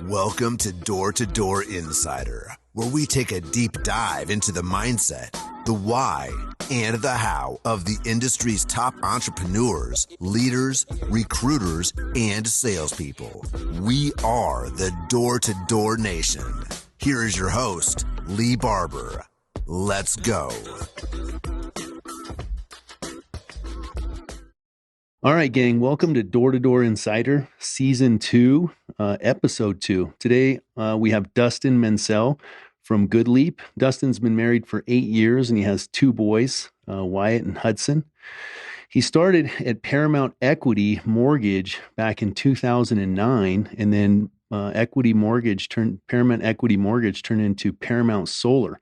Welcome to Door to Door Insider, where we take a deep dive into the mindset, the why, and the how of the industry's top entrepreneurs, leaders, recruiters, and salespeople. We are the Door to Door Nation. Here is your host, Lee Barber. Let's go. All right, gang, welcome to Door to Door Insider, Season 2, Episode 2. Today, we have Dustin Mansell from GoodLeap. Dustin's been married for 8 years, and he has 2 boys, Wyatt and Hudson. He started at Paramount Mortgage back in 2009, and then Paramount Equity Mortgage turned into Paramount Solar.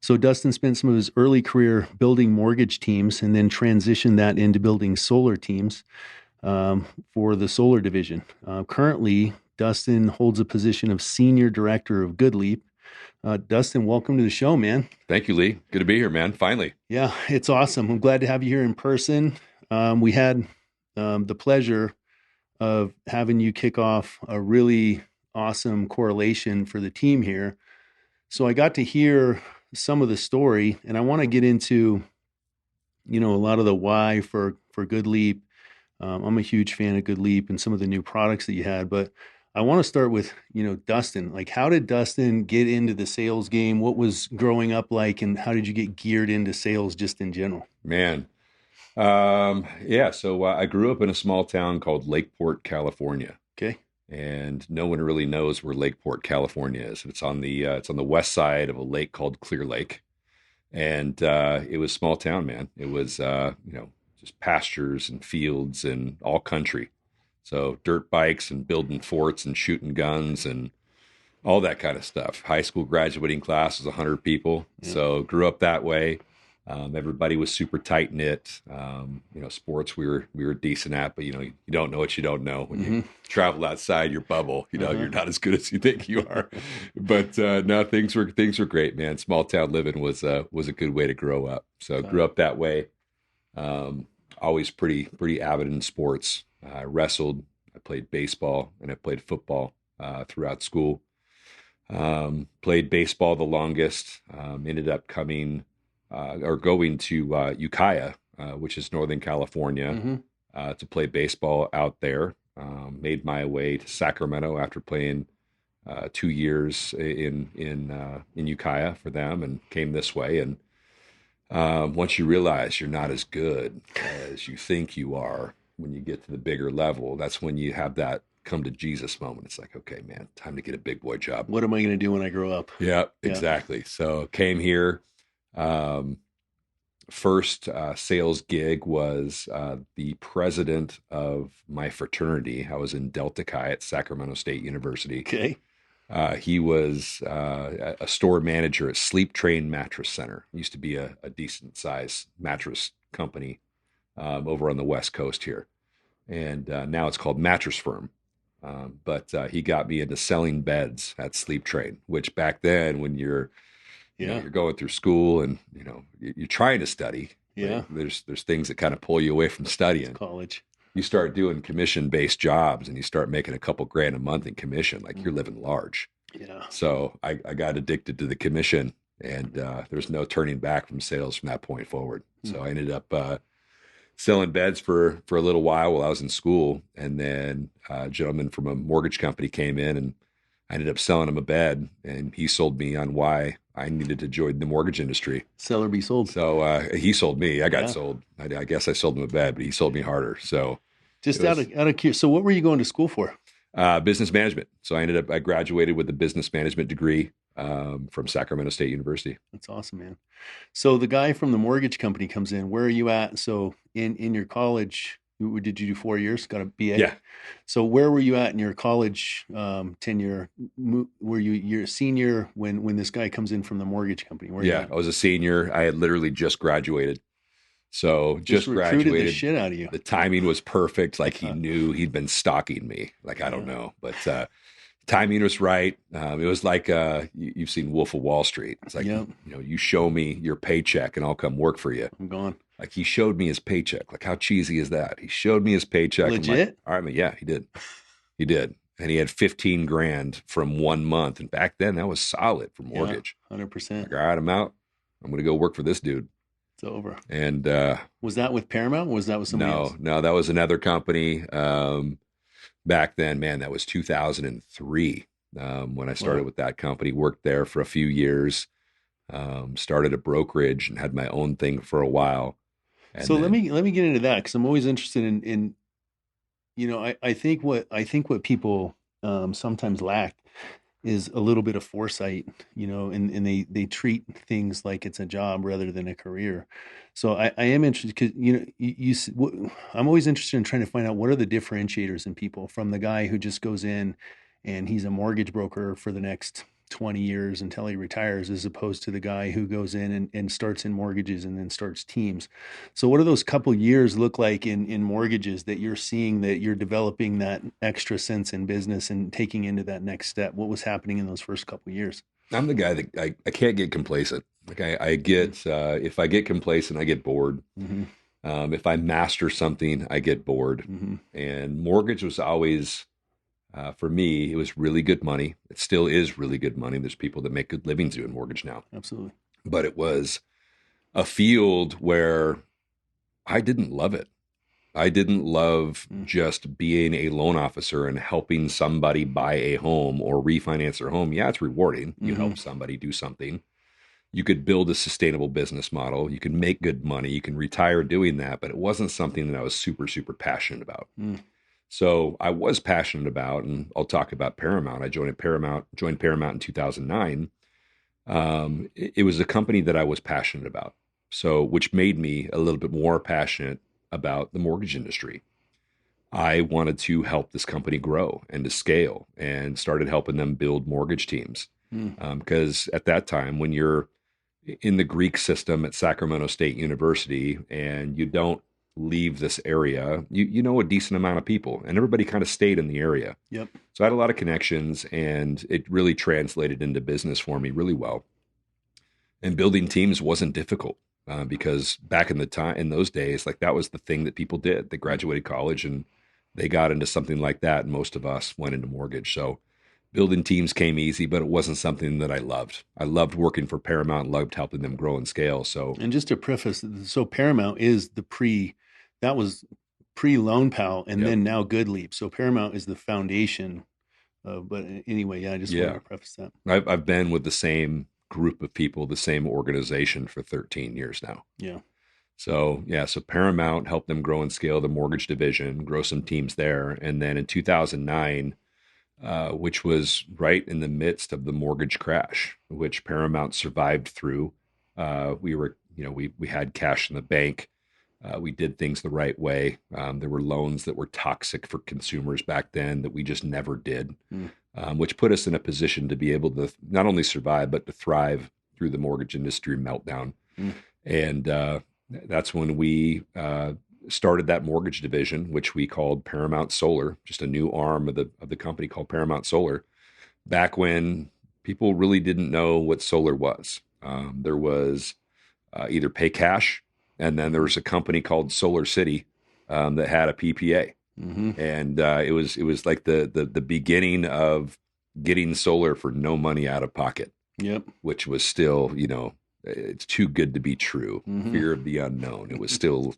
So Dustin spent some of his early career building mortgage teams and then transitioned that into building solar teams for the solar division. Currently, Dustin holds a position of Senior Director of GoodLeap. Dustin, welcome to the show, man. Thank you, Lee. Good to be here, man. Finally. Yeah, it's awesome. I'm glad to have you here in person. We had the pleasure of having you kick off a really awesome correlation for the team here. So I got to hear some of the story, and I want to get into, a lot of the why for GoodLeap. I'm a huge fan of GoodLeap and some of the new products that you had, but I want to start with, Dustin. Like, how did Dustin get into the sales game? What was growing up like, and how did you get geared into sales just in general? Man. So I grew up in a small town called Lakeport, California. Okay. And no one really knows where Lakeport, California is. It's on the west side of a lake called Clear Lake. And it was small town, man. It was, just pastures and fields and all country. So dirt bikes and building forts and shooting guns and all that kind of stuff. High school graduating class was 100 people. Yeah. So grew up that way. Everybody was super tight knit. Sports we were decent at, but you don't know what you don't know when you travel outside your bubble. You're not as good as you think you are. But no, things were great, man. Small town living was a good way to grow up. So grew up that way. Always pretty avid in sports. I wrestled. I played baseball and I played football throughout school. Played baseball the longest. Ended up going to Ukiah, which is Northern California, to play baseball out there. Made my way to Sacramento after playing 2 years in Ukiah for them, and came this way. And once you realize you're not as good as you think you are, when you get to the bigger level, that's when you have that come to Jesus moment. It's like, okay, man, time to get a big boy job. What am I going to do when I grow up? Yeah, exactly. So came here. First sales gig was the president of my fraternity. I was in Delta Chi at Sacramento State University. Okay. He was a store manager at Sleep Train Mattress Center. It used to be a decent size mattress company over on the West Coast here. And now it's called Mattress Firm. But he got me into selling beds at Sleep Train, which back then when you're going through school and, you're trying to study. Yeah. There's things that kind of pull you away from studying. It's college. You start doing commission-based jobs and you start making a couple grand a month in commission, like you're living large. Yeah. So I got addicted to the commission, and there's no turning back from sales from that point forward. So I ended up selling beds for a little while I was in school. And then a gentleman from a mortgage company came in, and I ended up selling him a bed, and he sold me on why I needed to join the mortgage industry. Sell or be sold. So he sold me. I got sold. I guess I sold him a bed, but he sold me harder. So just out of curiosity, so what were you going to school for? Business management. So I graduated with a business management degree from Sacramento State University. That's awesome, man. So the guy from the mortgage company comes in. Where are you at? So in your college, did you do 4 years? Got a BA? Yeah. So where were you at in your college tenure? Were you a senior when this guy comes in from the mortgage company? I was a senior. I had literally just graduated. So just graduated. The shit out of you. The timing was perfect. Like he knew he'd been stalking me. Like, I don't know, but timing was right. It was like you've seen Wolf of Wall Street. It's like, you show me your paycheck and I'll come work for you. I'm gone. Like he showed me his paycheck. Like how cheesy is that? He showed me his paycheck. Legit? I'm like, all right, man, yeah, he did. and he had 15 grand from 1 month. And back then that was solid for mortgage. Yeah, 100%. Like, all right, I'm out. I'm going to go work for this dude. It's over. And was that with Paramount? Or was that with somebody else? No, that was another company. Back then, man, that was 2003 when I started with that company. Worked there for a few years. Started a brokerage and had my own thing for a while. And so let me get into that, because I'm always interested in I think what people sometimes lack is a little bit of foresight, and they treat things like it's a job rather than a career. So I am interested, because I'm always interested in trying to find out what are the differentiators in people, from the guy who just goes in and he's a mortgage broker for the next 20 years until he retires, as opposed to the guy who goes in and starts in mortgages and then starts teams. So what do those couple years look like in mortgages that you're seeing, that you're developing that extra sense in business and taking into that next step? What was happening in those first couple years? I'm the guy that I can't get complacent. Like I get, if I get complacent, I get bored. Mm-hmm. If I master something, I get bored. Mm-hmm. And mortgage was always, for me, it was really good money. It still is really good money. There's people that make good livings doing mortgage now. Absolutely. But it was a field where I didn't love it. I didn't love just being a loan officer and helping somebody buy a home or refinance their home. Yeah, it's rewarding. You help somebody do something. You could build a sustainable business model. You can make good money. You can retire doing that. But it wasn't something that I was super, super passionate about. So I was passionate about, and I'll talk about Paramount. I joined Paramount in 2009. It was a company that I was passionate about. So, which made me a little bit more passionate about the mortgage industry. I wanted to help this company grow and to scale, and started helping them build mortgage teams. Because at that time, when you're in the Greek system at Sacramento State University and you don't leave this area, you know a decent amount of people, and everybody kind of stayed in the area. Yep. So I had a lot of connections, and it really translated into business for me really well. And building teams wasn't difficult. Because back in those days, like that was the thing that people did. They graduated college and they got into something like that. And most of us went into mortgage. So building teams came easy, but it wasn't something that I loved. I loved working for Paramount, loved helping them grow and scale. So, and just to preface, so Paramount is that was pre-Loan Pal, and then now Good Leap. So Paramount is the foundation. But anyway, I just wanted to preface that. I've been with the same group of people, the same organization for 13 years now. Yeah. So Paramount helped them grow and scale the mortgage division, grow some teams there. And then in 2009, which was right in the midst of the mortgage crash, which Paramount survived through, we had cash in the bank. We did things the right way. There were loans that were toxic for consumers back then that we just never did. Which put us in a position to be able to not only survive, but to thrive through the mortgage industry meltdown. And that's when we started that mortgage division, which we called Paramount Solar, just a new arm of the company called Paramount Solar. Back when people really didn't know what solar was. There was either pay cash, and then there was a company called Solar City that had a PPA. And it was like the beginning of getting solar for no money out of pocket. Yep. Which was still, it's too good to be true. Fear of the unknown. It was still,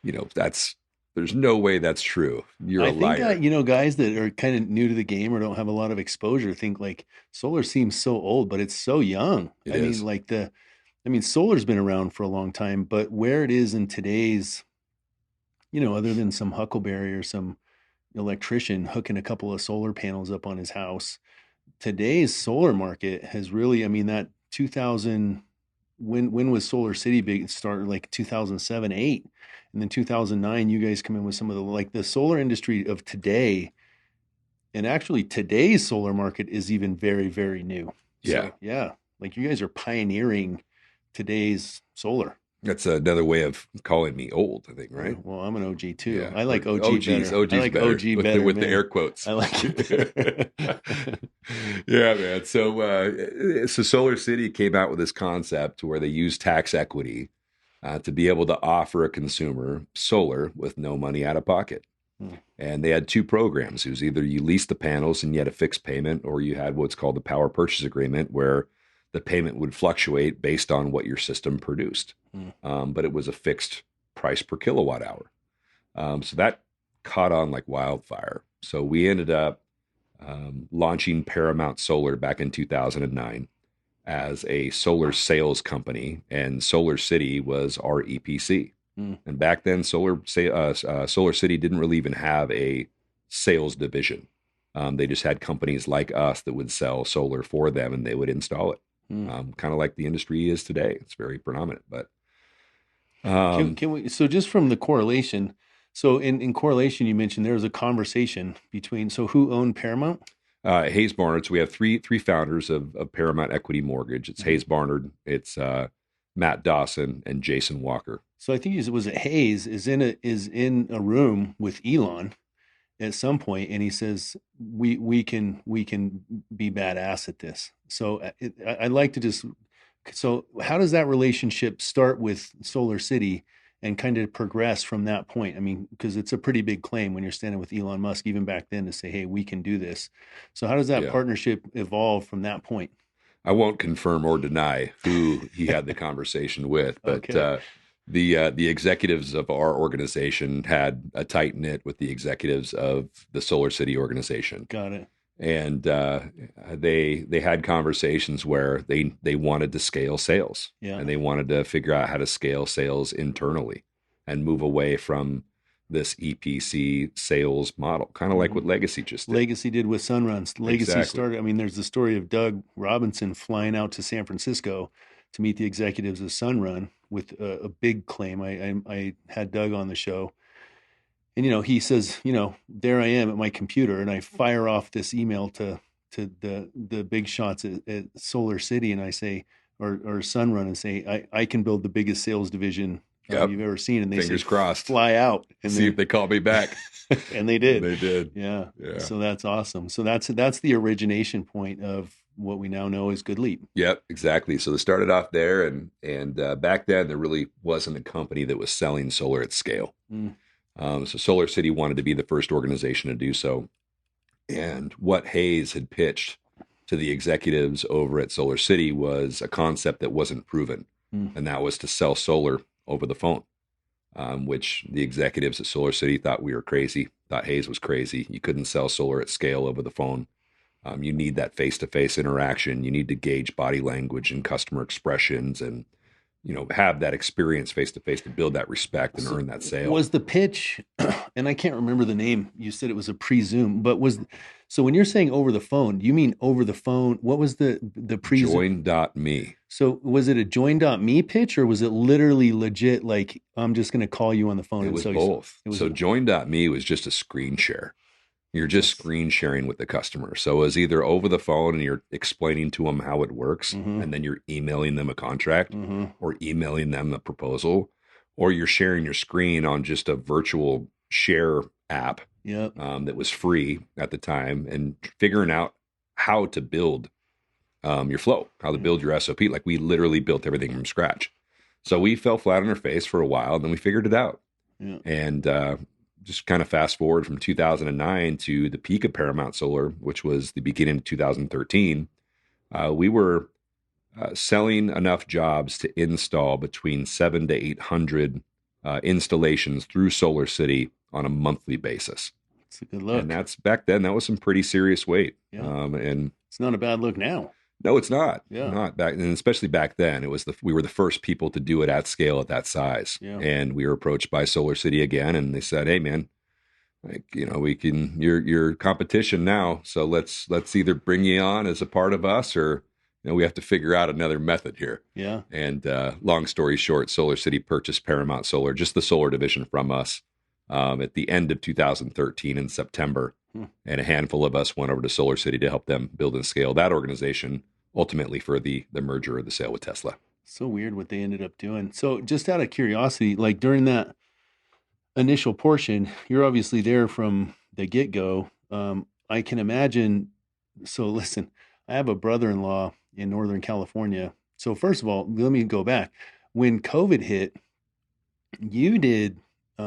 there's no way that's true. You're a liar. I think, guys that are kind of new to the game or don't have a lot of exposure think like solar seems so old, but it's so young. Solar's been around for a long time, but where it is in today's, other than some huckleberry or some electrician hooking a couple of solar panels up on his house, today's solar market has really, that 2000, when was Solar City big? It started like 2007, 8. And then 2009, you guys come in with some of the solar industry of today. And actually today's solar market is even very, very new. Yeah. So, yeah. Like you guys are pioneering today's solar. That's another way of calling me old, I think, right? Well, I'm an OG too. Yeah. I like OG better. OG's I like better. OG better with the air quotes. I like it. Yeah, man. So Solar City came out with this concept where they use tax equity to be able to offer a consumer solar with no money out of pocket. And they had two programs. It was either you leased the panels and you had a fixed payment, or you had what's called the power purchase agreement, where the payment would fluctuate based on what your system produced. But it was a fixed price per kilowatt hour. So that caught on like wildfire. So we ended up launching Paramount Solar back in 2009 as a solar sales company, and Solar City was our EPC. And back then, Solar City didn't really even have a sales division. They just had companies like us that would sell solar for them, and they would install it. Kind of like the industry is today. It's very predominant. But can we? So just from the correlation. So in correlation, you mentioned there was a conversation between. So who owned Paramount? Hayes Barnard. So we have three founders of Paramount Equity Mortgage. It's Hayes Barnard. It's Matt Dawson and Jason Walker. So I think Hayes is in a room with Elon at some point, and he says we can be badass at this. So I'd like to just. So how does that relationship start with Solar City and kind of progress from that point? I mean, because it's a pretty big claim when you're standing with Elon Musk, even back then, to say, hey, we can do this. So how does that partnership evolve from that point? I won't confirm or deny who he had the conversation with, but the executives of our organization had a tight knit with the executives of the Solar City organization. Got it. And they had conversations where they wanted to scale sales, and they wanted to figure out how to scale sales internally and move away from this EPC sales model, kind of like what Legacy just did. Legacy did with Sunruns. Legacy started. I mean, there's the story of Doug Robinson flying out to San Francisco to meet the executives of Sunrun with a big claim. I had Doug on the show. And, he says, there I am at my computer, and I fire off this email to the big shots at Solar City, and I say, or Sunrun, and say, I can build the biggest sales division you've ever seen. And they fingers say, crossed, fly out and see if they call me back. And they did. They did. Yeah. So that's awesome. So that's the origination point of what we now know as Good Leap. Yep, exactly. So they started off there, and back then there really wasn't a company that was selling solar at scale. So Solar City wanted to be the first organization to do so. And what Hayes had pitched to the executives over at Solar City was a concept that wasn't proven. And that was to sell solar over the phone, which the executives at Solar City thought we were crazy, thought Hayes was crazy. You couldn't sell solar at scale over the phone. You need that face-to-face interaction. You need to gauge body language and customer expressions and have that experience face-to-face to build that respect and earn that sale. Was the pitch, and I can't remember the name, you said it was a pre-Zoom, but so when you're saying over the phone, you mean over the phone, what was the pre-Zoom? Join.me. So was it a join.me pitch, or was it literally legit, like, I'm just going to call you on the phone? It was both. So join.me was just a screen share. You're just screen sharing with the customer. So it was either over the phone and you're explaining to them how it works, and then you're emailing them a contract or emailing them a proposal, or you're sharing your screen on just a virtual share app that was free at the time, and figuring out how to build your flow, how to build your SOP. Like, we literally built everything from scratch. So we fell flat on our face for a while, and then we figured it out. And just kind of fast forward from 2009 to the peak of Paramount Solar, which was the beginning of 2013, we were selling enough jobs to install between 700 to 800 installations through Solar City on a monthly basis. It's a good look. And that's, back then, that was some pretty serious weight. And it's not a bad look now. No, it's not. Not back, and especially back then, it was we were the first people to do it at scale at that size. And we were approached by Solar City again, and they said, "Hey, man, like, we can. You're competition now, so let's either bring you on as a part of us, or we have to figure out another method here." And long story short, Solar City purchased Paramount Solar, just the solar division, from us at the end of 2013 in September. And a handful of us went over to Solar City to help them build and scale that organization, ultimately for the merger or the sale with Tesla. So weird what they ended up doing. So just out of curiosity, like, during that initial portion, you're obviously there from the get-go. I can imagine. So listen, I have a brother-in-law in Northern California. So first of all, let me go back. When COVID hit, you did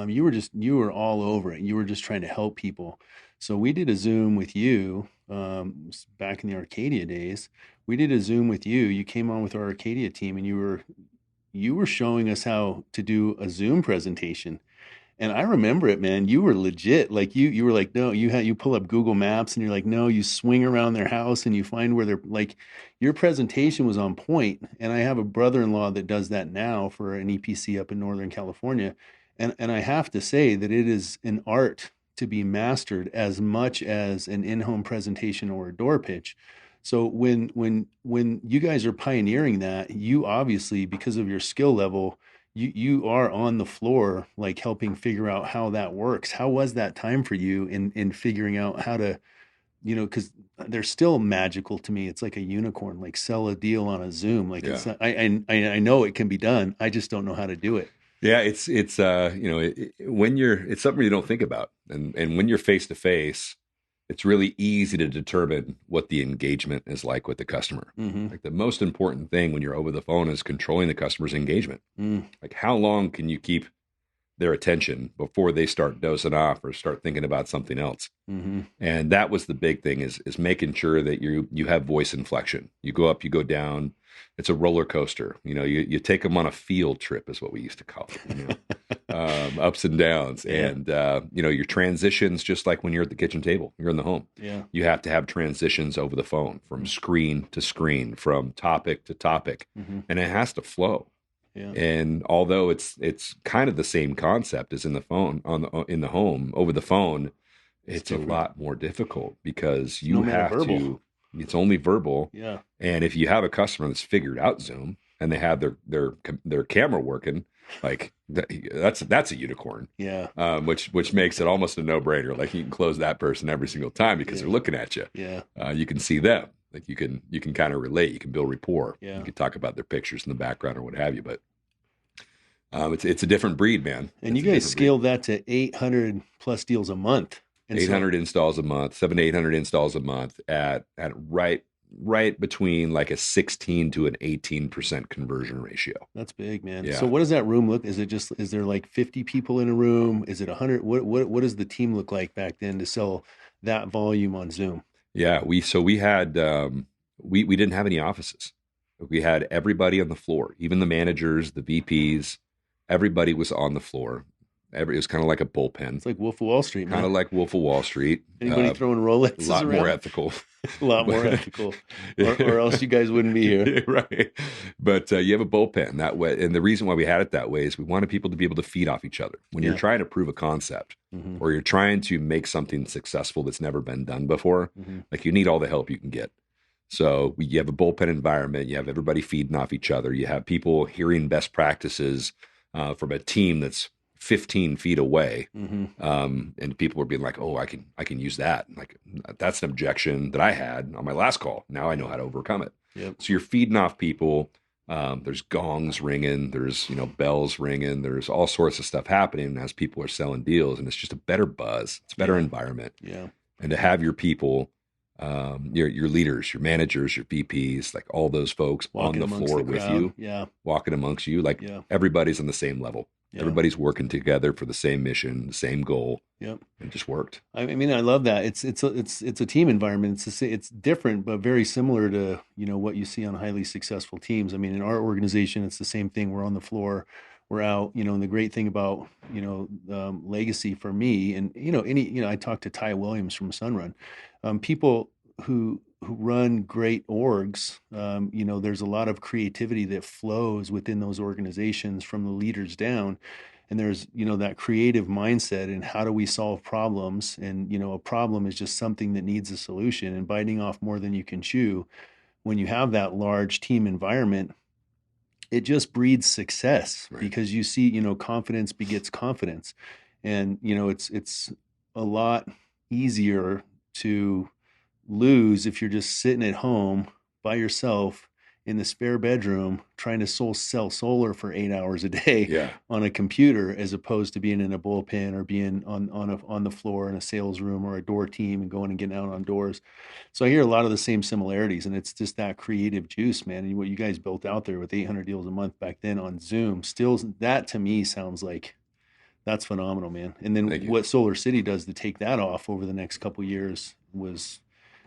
you were all over it. You were just trying to help people. So we did a Zoom with you back in the Arcadia days. We did a Zoom with you. You came on with our Arcadia team, and you were showing us how to do a Zoom presentation. And I remember it, man. You were legit. Like you were like, no, you pull up Google Maps and you're like, no, you swing around their house and you find where they're like, your presentation was on point. And I have a brother-in-law that does that now for an EPC up in Northern California. And I have to say that it is an art to be mastered as much as an in-home presentation or a door pitch. So when you guys are pioneering that, you obviously, because of your skill level, you are on the floor, like helping figure out how that works. How was that time for you in figuring out how to, because they're still magical to me. It's like a unicorn, like sell a deal on a Zoom. Like Yeah. it's not, I know it can be done. I just don't know how to do it. Yeah, it's when it's something you don't think about, and when you're face to face, it's really easy to determine what the engagement is like with the customer. Mm-hmm. Like the most important thing when you're over the phone is controlling the customer's engagement. Like how long can you keep their attention before they start dozing off or start thinking about something else? Mm-hmm. And that was the big thing is making sure that you have voice inflection. You go up, you go down. It's a roller coaster. You take them on a field trip is what we used to call it. Ups and downs. Yeah. And, your transitions, just like when you're at the kitchen table, you're in the home. Yeah. You have to have transitions over the phone from screen to screen, from topic to topic, Mm-hmm. and it has to flow. Yeah. And although it's kind of the same concept as in the phone in the home over the phone, it's a lot more difficult because you have to. It's only verbal. Yeah. And if you have a customer that's figured out Zoom and they have their camera working, like that's a unicorn. Yeah. Which makes it almost a no-brainer. Like you can close that person every single time because they're looking at you. Yeah. You can see them. Like you can kind of relate. You can build rapport. Yeah. You can talk about their pictures in the background or what have you. But it's a different breed, man. And you guys scaled that to 800 plus deals a month. 800 installs a month, 700 to 800 installs a month at right between like a 16 to an 18% conversion ratio. That's big, man. Yeah. So what does that room look? Is there like 50 people in a room? Is it 100? What does the team look like back then to sell that volume on Zoom? Yeah, we had we didn't have any offices. We had everybody on the floor, even the managers, the VPs, everybody was on the floor. It was kind of like a bullpen. It's like Wolf of Wall Street, man. Kind of like Wolf of Wall Street. Anybody throwing Rolexes a lot around? More ethical. A lot more ethical. Or else you guys wouldn't be here. Right. But you have a bullpen that way. And the reason why we had it that way is we wanted people to be able to feed off each other. When you're trying to prove a concept or you're trying to make something successful that's never been done before, like you need all the help you can get. So you have a bullpen environment. You have everybody feeding off each other. You have people hearing best practices from a team that's 15 feet away. And people were being like, oh, I can use that. Like that's an objection that I had on my last call. Now I know how to overcome it. Yep. So you're feeding off people. There's gongs ringing. There's, bells ringing. There's all sorts of stuff happening as people are selling deals, and it's just a better buzz. It's a better environment. Yeah. And to have your people, your leaders, your managers, your VPs, like all those folks walking on the floor with you, walking amongst you, like everybody's on the same level. Yeah. Everybody's working together for the same mission, the same goal. Yep, it just worked. I mean, I love that. It's a team environment. It's different, but very similar to what you see on highly successful teams. I mean, in our organization, it's the same thing. We're on the floor, we're out. And the great thing about legacy for me, and I talked to Ty Williams from Sunrun. People who run great orgs, there's a lot of creativity that flows within those organizations from the leaders down. And there's, that creative mindset and how do we solve problems? And, a problem is just something that needs a solution, and biting off more than you can chew. When you have that large team environment, it just breeds success, right? Because you see, confidence begets confidence. And, it's a lot easier to lose if you're just sitting at home by yourself in the spare bedroom trying to sell solar for 8 hours a day on a computer, as opposed to being in a bullpen or being on the floor in a sales room or a door team and going and getting out on doors. So I hear a lot of the same similarities, and it's just that creative juice, man. And what you guys built out there with 800 deals a month back then on Zoom, still, that to me sounds like That's phenomenal, man. And then Thank you. what Solar City does to take that off over the next couple years was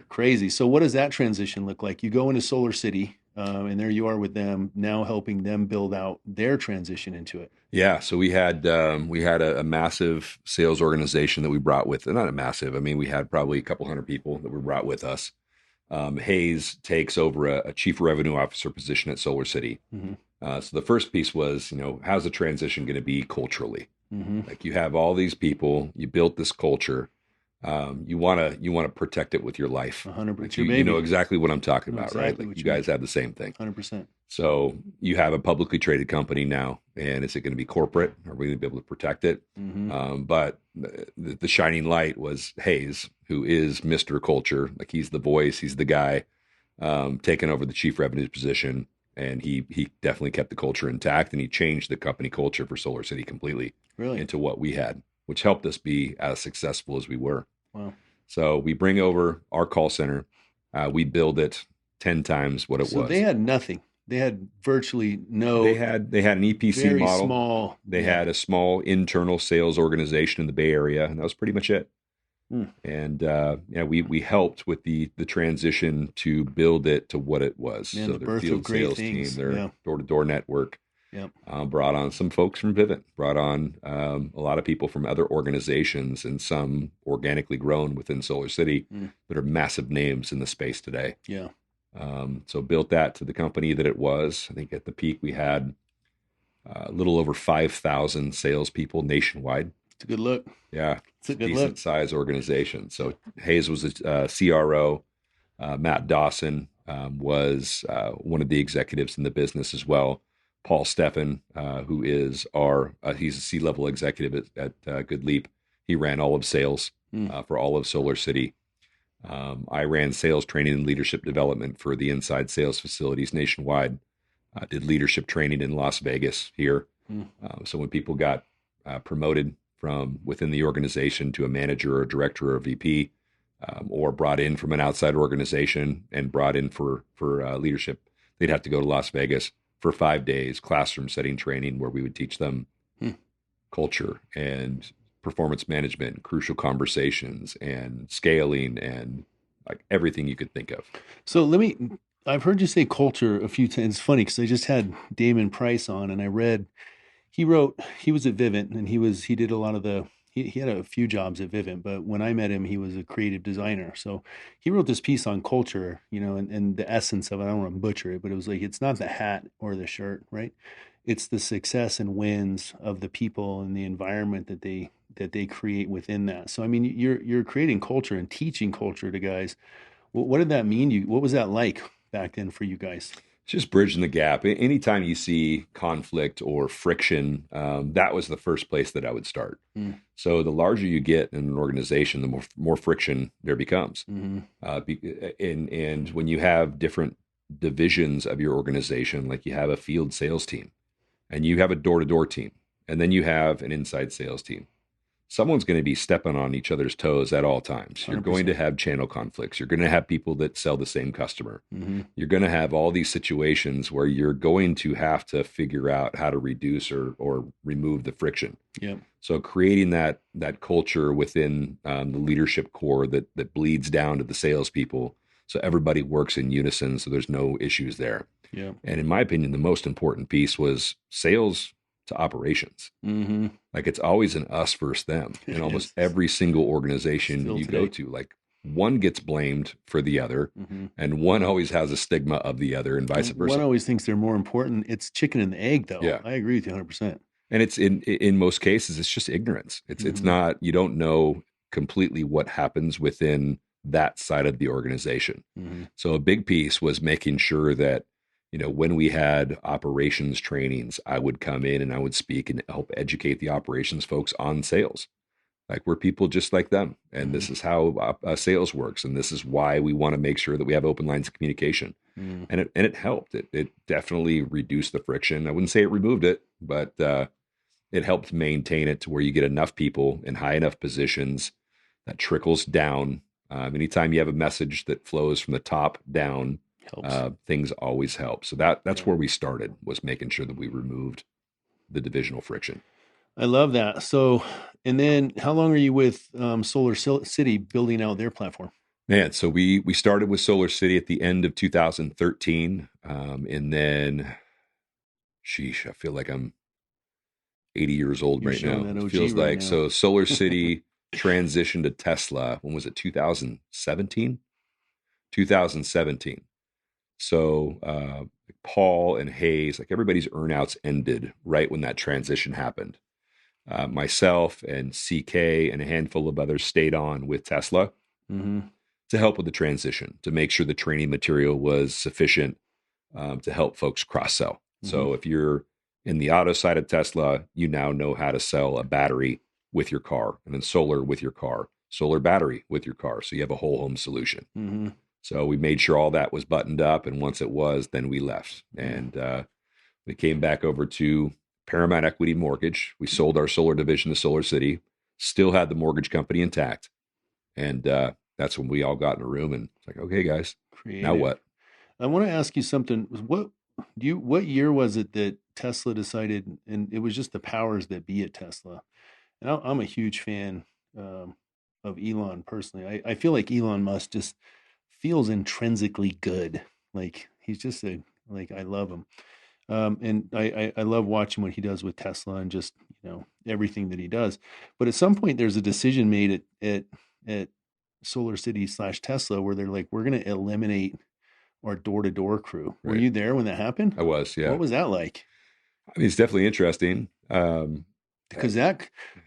crazy. So what does that transition look like? You go into Solar City, and there you are with them now, helping them build out their transition into it. Yeah, so we had a massive sales organization that we brought with, not a massive. I mean, we had probably a couple hundred people that we brought with us. Hayes takes over a chief revenue officer position at Solar City. Mm-hmm. So the first piece was, how's the transition going to be culturally? Mm-hmm. Like, you have all these people, you built this culture. You want to protect it with your life. 100%. Like, you know exactly what I'm talking about, exactly, right? Like, you guys have the same thing. 100%. So you have a publicly traded company now, and is it going to be corporate? Are we going to be able to protect it? Mm-hmm. But the shining light was Hayes, who is Mr. Culture. Like, he's the voice, he's the guy, taking over the chief revenue position. And he definitely kept the culture intact, and he changed the company culture for Solar City completely into what we had, which helped us be as successful as we were. Wow. So we bring over our call center. We build it 10 times what it was. So they had nothing. They had virtually no. They had an EPC very model. Small. They had a small internal sales organization in the Bay Area, and that was pretty much it. And we helped with the transition to build it to what it was. Man, so the their birth field of great sales things. team, their door-to-door network. Yep. Brought on some folks from Vivint, brought on a lot of people from other organizations, and some organically grown within Solar City that are massive names in the space today. Yeah. So built that to the company that it was. I think at the peak we had a little over 5,000 salespeople nationwide. It's a good look. Yeah. It's a good decent size organization. So Hayes was a CRO. Matt Dawson was one of the executives in the business as well. Paul Steffen, who is he's a C-level executive at Good Leap. He ran all of sales for all of Solar City. I ran sales training and leadership development for the inside sales facilities nationwide. Did leadership training in Las Vegas here. So when people got promoted from within the organization to a manager or a director or a VP, or brought in from an outside organization and brought in for leadership, they'd have to go to Las Vegas for 5 days, classroom setting training, where we would teach them culture and performance management, crucial conversations, and scaling, and like everything you could think of. So I've heard you say culture a few times. It's funny because I just had Damon Price on, and I read, he was at Vivint, and he did a lot of he had a few jobs at Vivint, but when I met him, he was a creative designer. So he wrote this piece on culture, and the essence of it. I don't want to butcher it, but it was like, it's not the hat or the shirt, right? It's the success and wins of the people and the environment that they create within that. So, I mean, you're creating culture and teaching culture to guys. What did that mean to you? What was that like back then for you guys? It's just bridging the gap. Anytime you see conflict or friction, that was the first place that I would start. So the larger you get in an organization, the more friction there becomes. And when you have different divisions of your organization, like you have a field sales team, and you have a door-to-door team, and then you have an inside sales team, someone's going to be stepping on each other's toes at all times. You're 100%. going to have channel conflicts. You're going to have people that sell the same customer. You're going to have all these situations where you're going to have to figure out how to reduce or remove the friction. Yep. So creating that culture within the leadership core that bleeds down to the salespeople, so everybody works in unison, so there's no issues there. Yeah. And in my opinion, the most important piece was sales to operations. Like, it's always an us versus them in almost every single organization Still you today. go to. Like, one gets blamed for the other, and one always has a stigma of the other, and vice versa. One always thinks they're more important. It's chicken and the egg, though. Yeah. I agree with you 100%. And it's in most cases, it's just ignorance. It's not, you don't know completely what happens within that side of the organization. So a big piece was making sure that, when we had operations trainings, I would come in and I would speak and help educate the operations folks on sales. Like, we're people just like them. And this is how sales works. And this is why we want to make sure that we have open lines of communication. And it helped. It definitely reduced the friction. I wouldn't say it removed it, but it helped maintain it to where you get enough people in high enough positions that trickles down. Anytime you have a message that flows from the top down, things always help. So that's where we started, was making sure that we removed the divisional friction. I love that. So, and then how long are you with City building out their platform? Man, so we started with Solar City at the end of 2013, and then, sheesh, I feel like I'm 80 years old You're right showing now. that It OG feels right like now. so. Solar City transitioned to Tesla. When was it? 2017. 2017. So Paul and Hayes, like everybody's earnouts ended right when that transition happened. Myself and CK and a handful of others stayed on with Tesla Mm-hmm. to help with the transition, to make sure the training material was sufficient to help folks cross sell. Mm-hmm. So if you're in the auto side of Tesla, you now know how to sell a battery with your car, and then solar with your car, solar battery with your car. So you have a whole home solution. Mm-hmm. So we made sure all that was buttoned up. And once it was, then we left. And we came back over to Paramount Equity Mortgage. We sold our solar division to Solar City, still had the mortgage company intact. And that's when we all got in a room and it's like, okay, guys, now what? I want to ask you something. What year was it that Tesla decided, and it was just the powers that be at Tesla? And I'm a huge fan of Elon personally. I feel like Elon Musk just feels intrinsically good. Like he's just I love him. And I love watching what he does with Tesla and just, everything that he does. But at some point there's a decision made at Solar City / Tesla where they're like, we're going to eliminate our door-to-door crew. Were Right. you there when that happened? I was, yeah. What was that like? I mean, it's definitely interesting. Because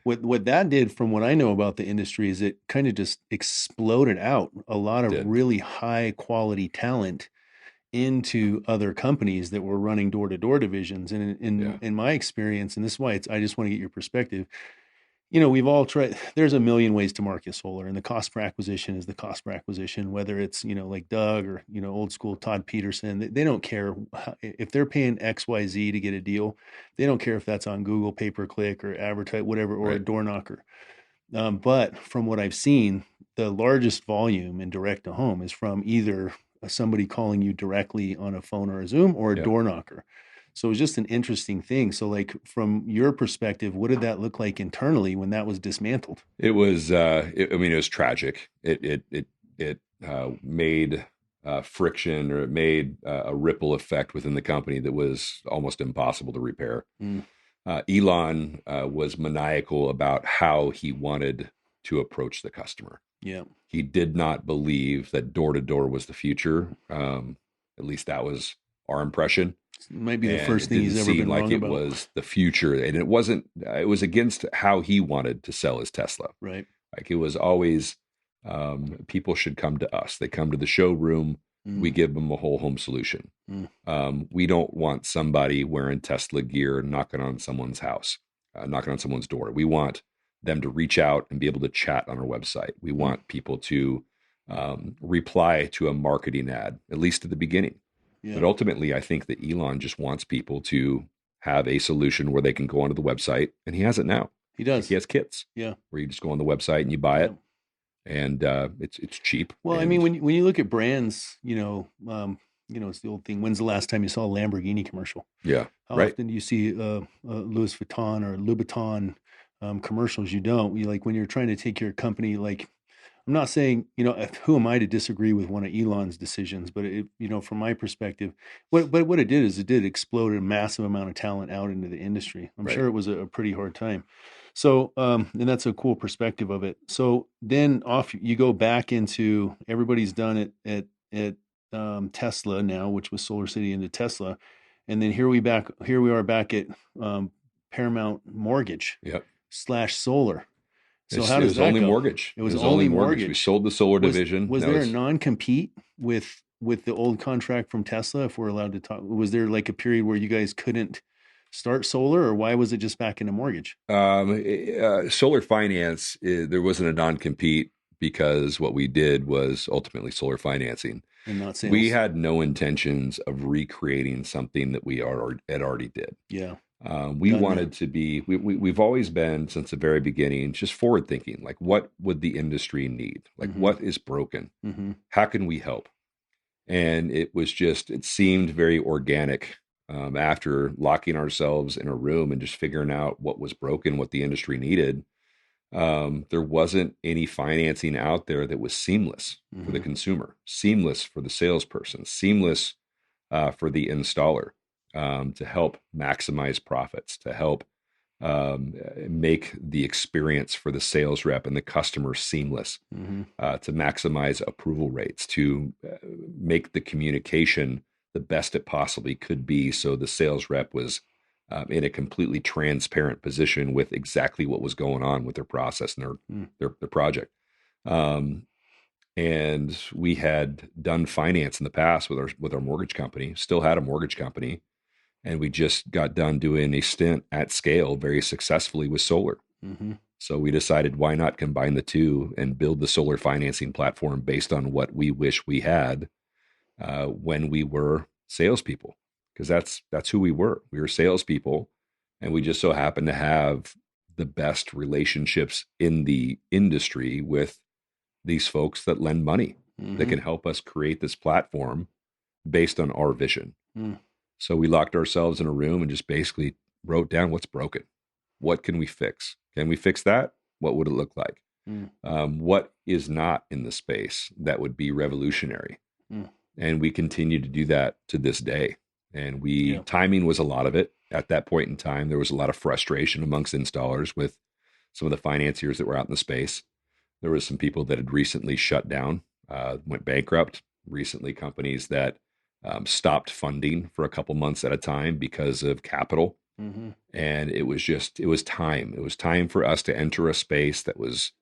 what that did, from what I know about the industry, is it kind of just exploded out a lot of really high quality talent into other companies that were running door-to-door divisions. And in my experience, and this is why I just want to get your perspective, we've all tried, there's a million ways to market solar, and the cost per acquisition is the cost per acquisition, whether it's, like Doug or, old school Todd Peterson, they don't care if they're paying XYZ to get a deal. They don't care if that's on Google pay-per-click or advertise, whatever, or a door knocker. But from what I've seen, the largest volume in direct to home is from either somebody calling you directly on a phone or a Zoom or a door knocker. So it was just an interesting thing. So like from your perspective, what did that look like internally when that was dismantled? It was, it was tragic. It made friction, or it made a ripple effect within the company that was almost impossible to repair. Elon was maniacal about how he wanted to approach the customer. Yeah. He did not believe that door-to-door was the future. At least that was our impression. It might be the first thing he's ever been wrong about. It was the future, and it wasn't. It was against how he wanted to sell his Tesla. Right. Like it was always, people should come to us. They come to the showroom. We give them a whole home solution. We don't want somebody wearing Tesla gear knocking on someone's house, knocking on someone's door. We want them to reach out and be able to chat on our website. We want people to reply to a marketing ad, at least at the beginning. Yeah. But ultimately, I think that Elon just wants people to have a solution where they can go onto the website, and he has it now. He does. Like he has kits. Yeah. Where you just go on the website and you buy it, and it's cheap. Well, and, I mean, when you look at brands, it's the old thing. When's the last time you saw a Lamborghini commercial? Yeah. How often do you see Louis Vuitton or Louboutin commercials? You don't. When you're trying to take your company, like, I'm not saying, who am I to disagree with one of Elon's decisions, but from my perspective, what it did is it did explode a massive amount of talent out into the industry. I'm sure it was a pretty hard time. So, and that's a cool perspective of it. So then off you go back into, everybody's done it at Tesla now, which was Solar City into Tesla. And then here we are back at Paramount Mortgage / Solar. So how does that go? Mortgage. It was only mortgage. We sold the solar division. Was there a non-compete with the old contract from Tesla, if we're allowed to talk? Was there like a period where you guys couldn't start solar, or why was it just back into mortgage? Solar finance, there wasn't a non-compete because what we did was ultimately solar financing. And not sales. We had no intentions of recreating something that we had already did. Yeah. We wanted to be, we've always been since the very beginning, just forward thinking, like what would the industry need? Like what is broken? How can we help? And it seemed very organic after locking ourselves in a room and just figuring out what was broken, what the industry needed. There wasn't any financing out there that was seamless for the consumer, seamless for the salesperson, seamless for the installer, to help maximize profits, to help make the experience for the sales rep and the customer seamless, to maximize approval rates, to make the communication the best it possibly could be, so the sales rep was in a completely transparent position with exactly what was going on with their process and their project. And we had done finance in the past with our mortgage company, still had a mortgage company, and we just got done doing a stint at scale very successfully with solar. So we decided, why not combine the two and build the solar financing platform based on what we wish we had when we were salespeople, because that's who we were. We were salespeople, and we just so happened to have the best relationships in the industry with these folks that lend money, that can help us create this platform based on our vision. So we locked ourselves in a room and just basically wrote down what's broken. What can we fix? Can we fix that? What would it look like? What is not in the space that would be revolutionary? And we continue to do that to this day. And timing was a lot of it. At that point in time, there was a lot of frustration amongst installers with some of the financiers that were out in the space. There was some people that had recently shut down, went bankrupt. Recently, companies that stopped funding for a couple months at a time because of capital. And it was time. It was time for us to enter a space that was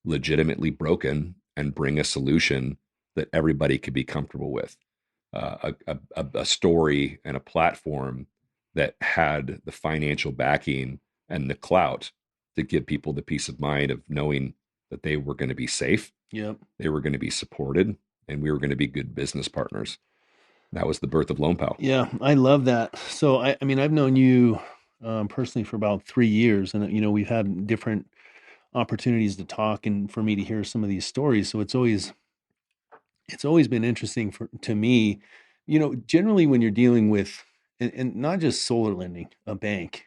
legitimately broken and bring a solution that everybody could be comfortable with. A story and a platform that had the financial backing and the clout to give people the peace of mind of knowing that they were going to be safe. They were going to be supported, and we were going to be good business partners. That was the birth of Loan Pal. Yeah, I love that. So, I mean, I've known you personally for about 3 years, and, we've had different opportunities to talk and for me to hear some of these stories. So it's always been interesting to me, generally when you're dealing with, and not just solar lending, a bank.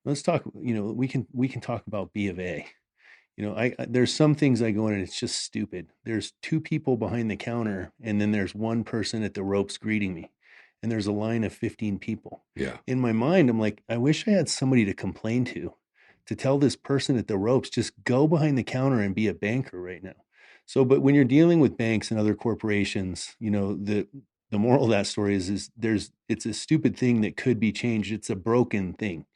Let's talk, we can talk about B of A. There's some things I go in and it's just stupid. There's 2 people behind the counter, and then there's one person at the ropes greeting me, and there's a line of 15 people. Yeah. In my mind, I'm like, I wish I had somebody to complain to tell this person at the ropes, just go behind the counter and be a banker right now. So, but when you're dealing with banks and other corporations, the moral of that story is it's a stupid thing that could be changed. It's a broken thing.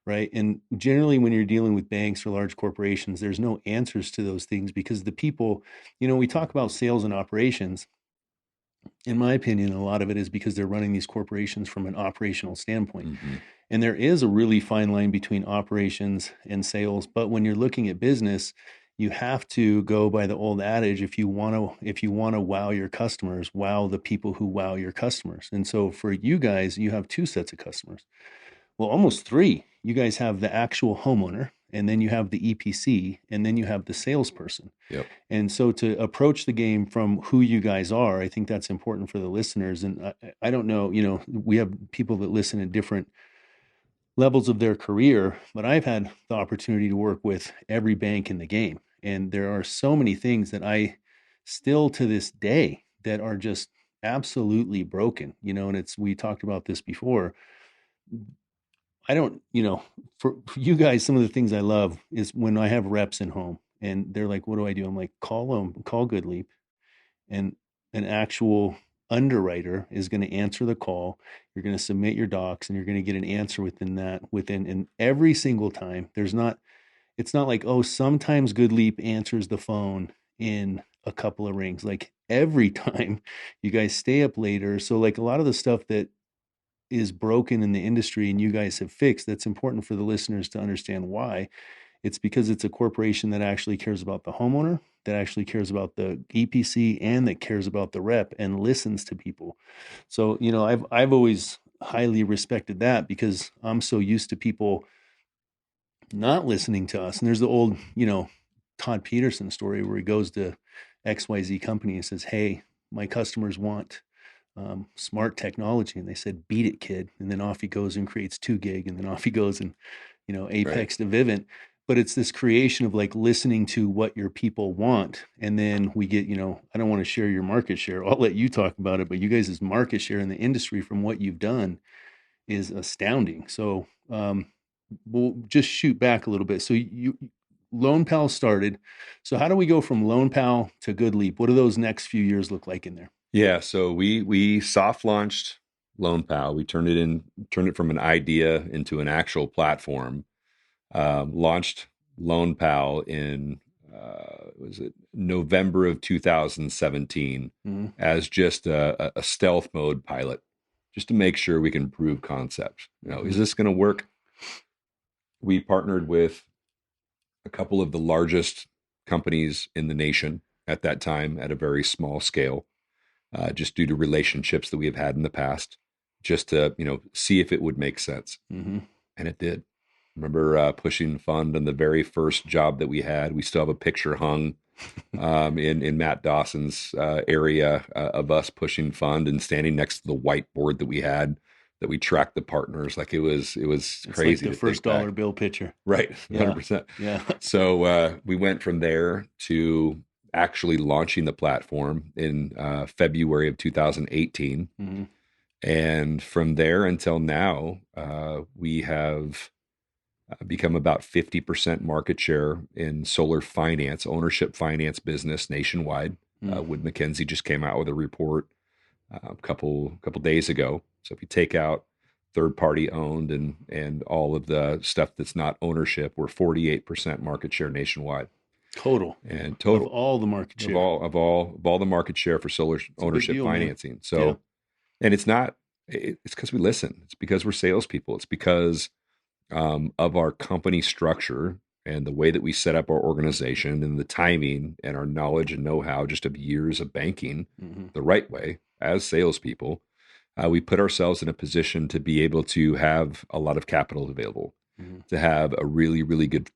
Right. And generally, when you're dealing with banks or large corporations, there's no answers to those things, because the people, we talk about sales and operations. In my opinion, a lot of it is because they're running these corporations from an operational standpoint. And there is a really fine line between operations and sales. But when you're looking at business, you have to go by the old adage, if you want to wow your customers, wow the people who wow your customers. And so for you guys, you have 2 sets of customers. Well, almost 3. You guys have the actual homeowner, and then you have the EPC, and then you have the salesperson. Yep. And so to approach the game from who you guys are, I think that's important for the listeners. And I don't know, we have people that listen at different levels of their career, but I've had the opportunity to work with every bank in the game. And there are so many things that I still to this day that are just absolutely broken, and we talked about this before. I don't, for you guys, some of the things I love is when I have reps in home and they're like, what do I do? I'm like, call GoodLeap, and an actual underwriter is going to answer the call. You're going to submit your docs, and you're going to get an answer and every single time. It's not like, oh, sometimes GoodLeap answers the phone in a couple of rings. Like every time you guys stay up later. So like a lot of the stuff that is broken in the industry and you guys have fixed, that's important for the listeners to understand why. It's because it's a corporation that actually cares about the homeowner, that actually cares about the EPC, and that cares about the rep and listens to people. So, I've always highly respected that, because I'm so used to people not listening to us. And there's the old, Todd Peterson story where he goes to XYZ company and says, hey, my customers want smart technology. And they said, beat it, kid. And then off he goes and creates 2 gig. And then off he goes and, Apex to Vivint. But it's this creation of like listening to what your people want. And then we get, I don't want to share your market share. I'll let you talk about it, but you guys' market share in the industry from what you've done is astounding. So we'll just shoot back a little bit. So Lone Pal started. So how do we go from Lone Pal to Good Leap? What do those next few years look like in there? Yeah, so we soft launched Lone Pal. We turned it from an idea into an actual platform. Launched Lone Pal in was it November of 2017 as just a stealth mode pilot, just to make sure we can prove concept. Is this going to work? We partnered with a couple of the largest companies in the nation at that time at a very small scale, just due to relationships that we have had in the past, just to see if it would make sense, and it did. Remember pushing fund on the very first job that we had. We still have a picture hung in Matt Dawson's area of us pushing fund and standing next to the whiteboard that we had, that we tracked the partners. Like it was crazy. Like the first dollar bill picture. Right. 100%. Yeah. So we went from there to actually launching the platform in February of 2018. And from there until now, we have become about 50% market share in solar finance, ownership finance business nationwide. Wood Mackenzie just came out with a report a couple days ago. So if you take out third party owned and all of the stuff that's not ownership, we're 48% market share nationwide. Total of all the market share of all the market share for solar ownership financing. Man. So, and it's because we listen. It's because we're salespeople. It's because of our company structure and the way that we set up our organization and the timing and our knowledge and know-how just of years of banking the right way as salespeople. We put ourselves in a position to be able to have a lot of capital available, to have a really, really good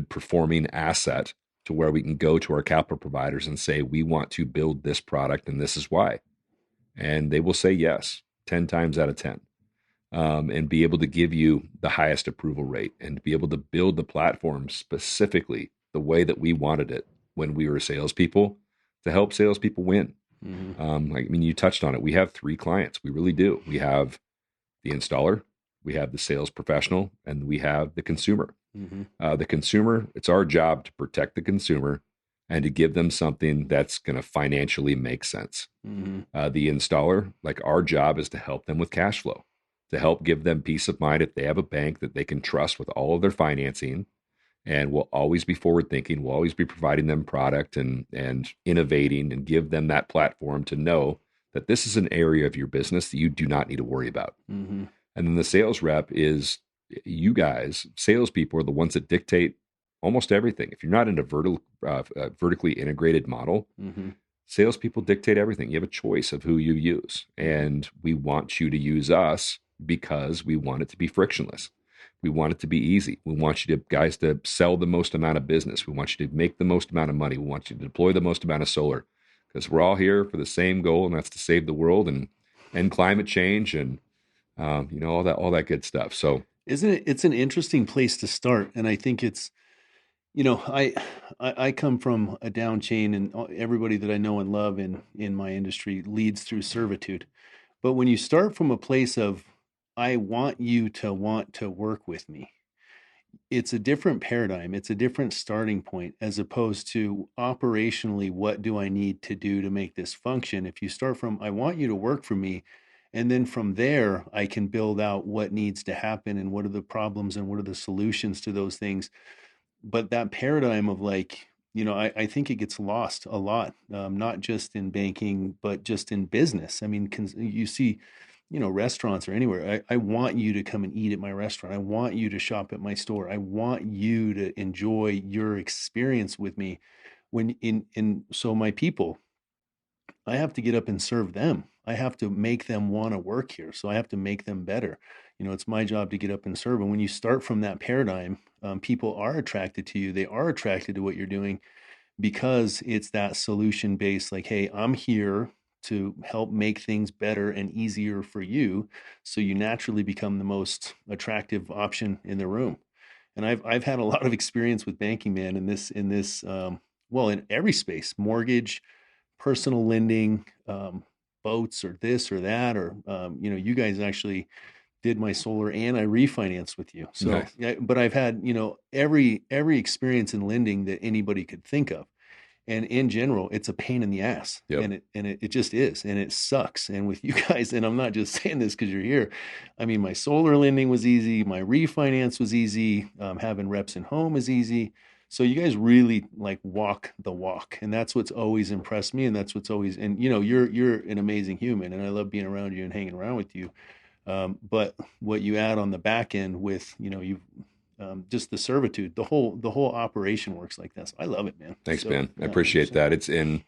performing asset to where we can go to our capital providers and say, we want to build this product and this is why. And they will say yes, 10 times out of 10. And be able to give you the highest approval rate and be able to build the platform specifically the way that we wanted it when we were salespeople, to help salespeople win. You touched on it. We have 3 clients. We really do. We have the installer, we have the sales professional, and we have the consumer. The consumer, it's our job to protect the consumer and to give them something that's going to financially make sense. The installer, like our job is to help them with cash flow, to help give them peace of mind if they have a bank that they can trust with all of their financing, and we'll always be forward thinking. We'll always be providing them product and innovating and give them that platform to know that this is an area of your business that you do not need to worry about. And then the sales rep is, you guys, salespeople are the ones that dictate almost everything. If you're not in a vertically integrated model, salespeople dictate everything. You have a choice of who you use, and we want you to use us because we want it to be frictionless. We want it to be easy. We want you guys to sell the most amount of business. We want you to make the most amount of money. We want you to deploy the most amount of solar, because we're all here for the same goal, and that's to save the world and climate change and all that good stuff. So isn't it? It's an interesting place to start, and I think it's, I come from a down chain, and everybody that I know and love in my industry leads through servitude. But when you start from a place of, I want you to want to work with me, it's a different paradigm. It's a different starting point, as opposed to operationally, what do I need to do to make this function? If you start from, I want you to work for me, and then from there, I can build out what needs to happen and what are the problems and what are the solutions to those things. But that paradigm of like, I think it gets lost a lot, not just in banking, but just in business. I mean, you see, restaurants or anywhere. I want you to come and eat at my restaurant. I want you to shop at my store. I want you to enjoy your experience with me. So my people, I have to get up and serve them. I have to make them want to work here. So I have to make them better. It's my job to get up and serve. And when you start from that paradigm, people are attracted to you. They are attracted to what you're doing, because it's that solution based, like, hey, I'm here to help make things better and easier for you, so you naturally become the most attractive option in the room. And I've had a lot of experience with banking, man, in every space, mortgage, personal lending, boats, or this or that, or you guys actually did my solar and I refinanced with you. So, Nice. yeah, but I've had, every experience in lending that anybody could think of. And in general, it's a pain in the ass. Yep. And it just is. And it sucks. And with you guys, and I'm not just saying this because you're here. I mean, my solar lending was easy. My refinance was easy. Having reps in home is easy. So you guys really like walk the walk. And that's what's always impressed me. And that's what's always, and you're an amazing human, and I love being around you and hanging around with you. But what you add on the back end with, just the servitude, the whole operation works like this. I love it, man. Thanks, So, Ben. I yeah, appreciate that. It's in,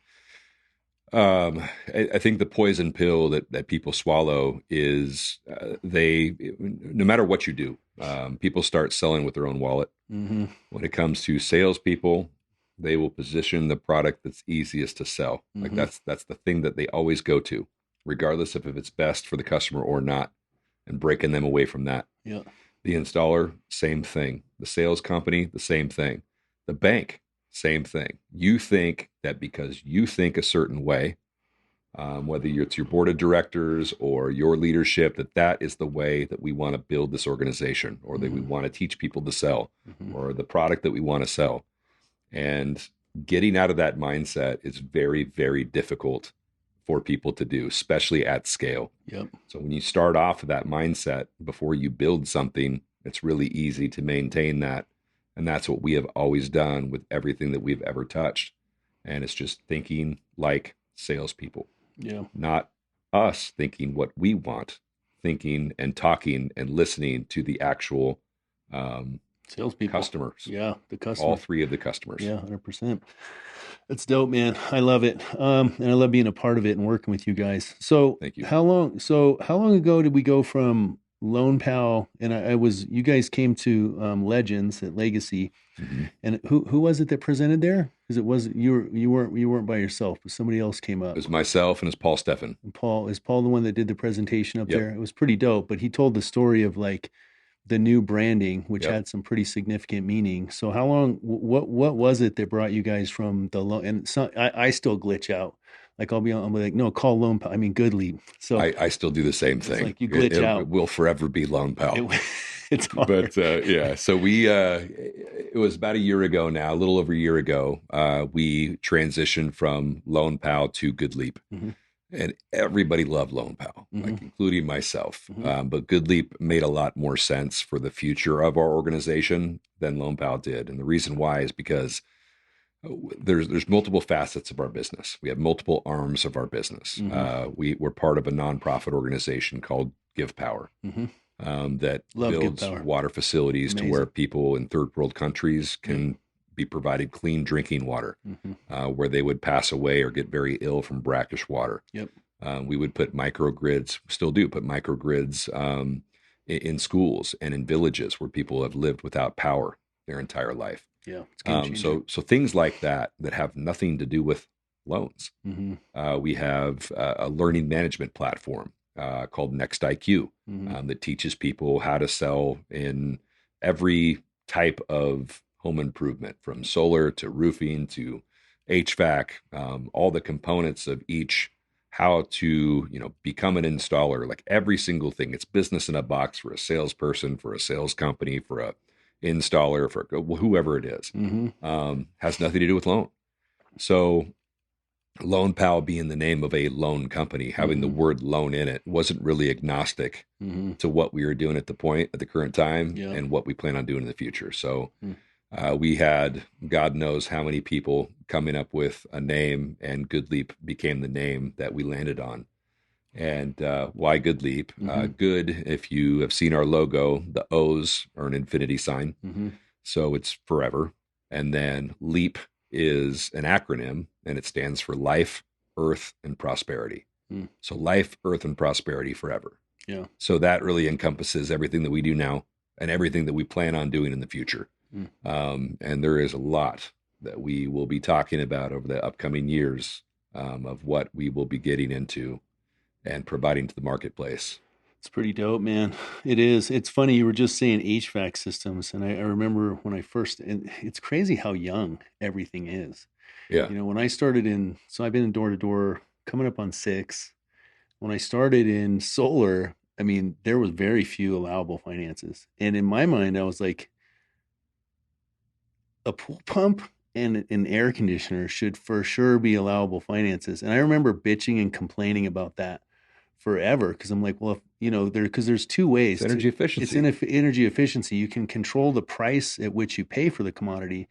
I think the poison pill that people swallow is no matter what you do, people start selling with their own wallet. Mm-hmm. When it comes to salespeople, they will position the product that's easiest to sell. Like that's the thing that they always go to, regardless of if it's best for the customer or not, and breaking them away from that. Yeah. The installer, same thing. The sales company, the same thing. The bank, same thing. You think that because you think a certain way, whether it's your board of directors or your leadership, that is the way that we want to build this organization, or that we want to teach people to sell, or the product that we want to sell. And getting out of that mindset is very, very difficult for people to do, especially at scale. Yep. So when you start off with that mindset before you build something, it's really easy to maintain that. And that's what we have always done with everything that we've ever touched. And it's just thinking like salespeople. Yeah. Not us thinking what we want, thinking and talking and listening to the actual salespeople, customers. Yeah, the customers. All three of the customers. Yeah, 100%. That's dope, man. I love it. And I love being a part of it and working with you guys. So Thank you. How long ago did we go from Loan Pal, and you guys came to Legends at Legacy, and who was it that presented there? Because you weren't by yourself, but somebody else came up. It was myself and it's Paul Steffen. And is Paul the one that did the presentation up Yep. there? It was pretty dope, but he told the story of like the new branding, which Yep. had some pretty significant meaning. So how long, what was it that brought you guys from the loan? And so I still glitch out. Like I'm like, no, call Loan Pal. I mean, Good Leap. So I still do the same thing. like you glitch out. It will forever be Loan Pal. It's hard. But yeah, so it was about a year ago now, a little over a year ago, we transitioned from Loan Pal to Good Leap. And everybody loved Loan Pal, like including myself. But Good Leap made a lot more sense for the future of our organization than Loan Pal did. And the reason why is because there's multiple facets of our business. We have multiple arms of our business. We're part of a nonprofit organization called Give Power that builds water facilities to where people in third world countries can be provided clean drinking water, where they would pass away or get very ill from brackish water. Yep. We would put microgrids, still do put microgrids in schools and in villages where people have lived without power their entire life. Yeah. So things like that have nothing to do with loans. We have a learning management platform called Next IQ that teaches people how to sell in every type of home improvement, from solar to roofing to HVAC, all the components of each, how to, become an installer, like every single thing. It's business in a box for a salesperson, for a sales company, for a installer, for whoever it is. Has nothing to do with loan. So Loan Pal being the name of a loan company, having the word loan in it, wasn't really agnostic to what we were doing at the current time and what we plan on doing in the future. So we had God knows how many people coming up with a name, and Good Leap became the name that we landed on. And why Good Leap? Good, if you have seen our logo, the O's are an infinity sign. So it's forever. And then Leap is an acronym, and it stands for life, earth, and prosperity. So life, earth, and prosperity forever. Yeah. So that really encompasses everything that we do now and everything that we plan on doing in the future. And there is a lot that we will be talking about over the upcoming years of what we will be getting into and providing to the marketplace. It's pretty dope, man. It is. It's funny. You were just saying HVAC systems, and I remember when I first, and it's crazy how young everything is. Yeah. You know, when I started so I've been in door to door coming up on 6. When I started in solar, I mean, there was very few allowable finances. And in my mind, I was like, a pool pump and an air conditioner should for sure be allowable finances. And I remember bitching and complaining about that forever because I'm like, well, if, you know, because there's two ways. It's energy efficiency. It's in energy efficiency. You can control the price at which you pay for the commodity.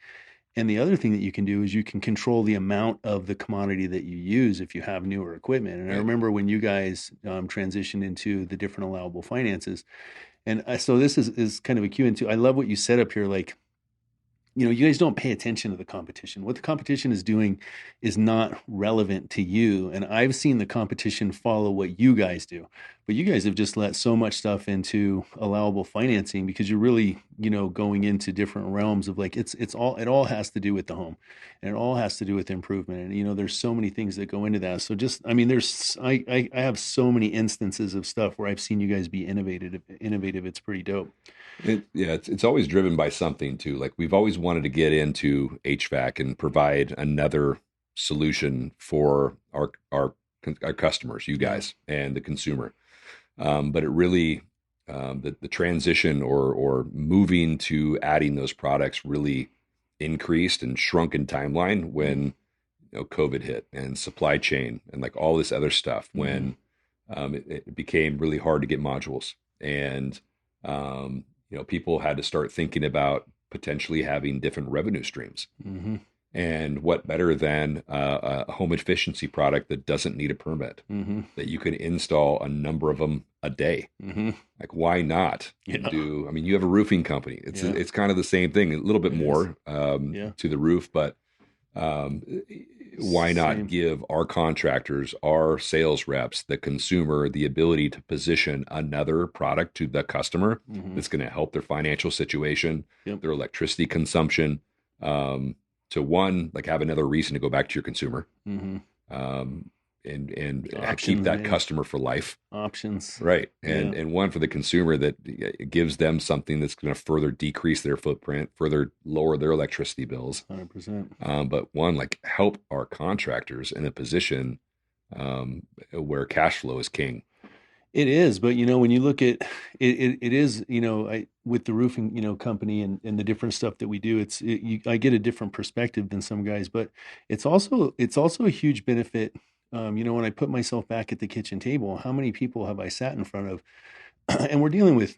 And the other thing that you can do is you can control the amount of the commodity that you use if you have newer equipment. And I remember when you guys transitioned into the different allowable finances. And so this is kind of a cue into, I love what you set up here. Like, you know, you guys don't pay attention to the competition. What the competition is doing is not relevant to you. And I've seen the competition follow what you guys do. But you guys have just let so much stuff into allowable financing because you're really, you know, going into different realms of like it all has to do with the home, and it all has to do with improvement. And you know, there's so many things that go into that. So just, I mean, I have so many instances of stuff where I've seen you guys be innovative. It's pretty dope. It's always driven by something too. Like we've always wanted to get into HVAC and provide another solution for our customers, you guys, and the consumer. But it really the transition or moving to adding those products really increased and shrunk in timeline when COVID hit and supply chain and like all this other stuff. When it became really hard to get modules and people had to start thinking about potentially having different revenue streams. Mm-hmm. And what better than a home efficiency product that doesn't need a permit, that you can install a number of them a day. Like, why not do? I mean, you have a roofing company. It's kind of the same thing, a little bit more to the roof, but why not give our contractors, our sales reps, the consumer, the ability to position another product to the customer that's going to help their financial situation, their electricity consumption, to one, like have another reason to go back to your consumer, and keep that customer for life. Options. Right. And one for the consumer that gives them something that's going to further decrease their footprint, further lower their electricity bills. 100%. But one, like help our contractors in a position where cash flow is king. It is, but when you look at it, it is, with the roofing, company and the different stuff that we do, I get a different perspective than some guys, but it's also a huge benefit. When I put myself back at the kitchen table, how many people have I sat in front of? And we're dealing with,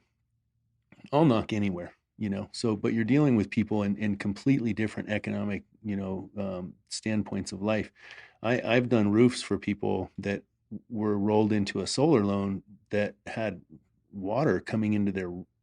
I'll knock anywhere, but you're dealing with people in completely different economic, standpoints of life. I've done roofs for people that were rolled into a solar loan that had water coming into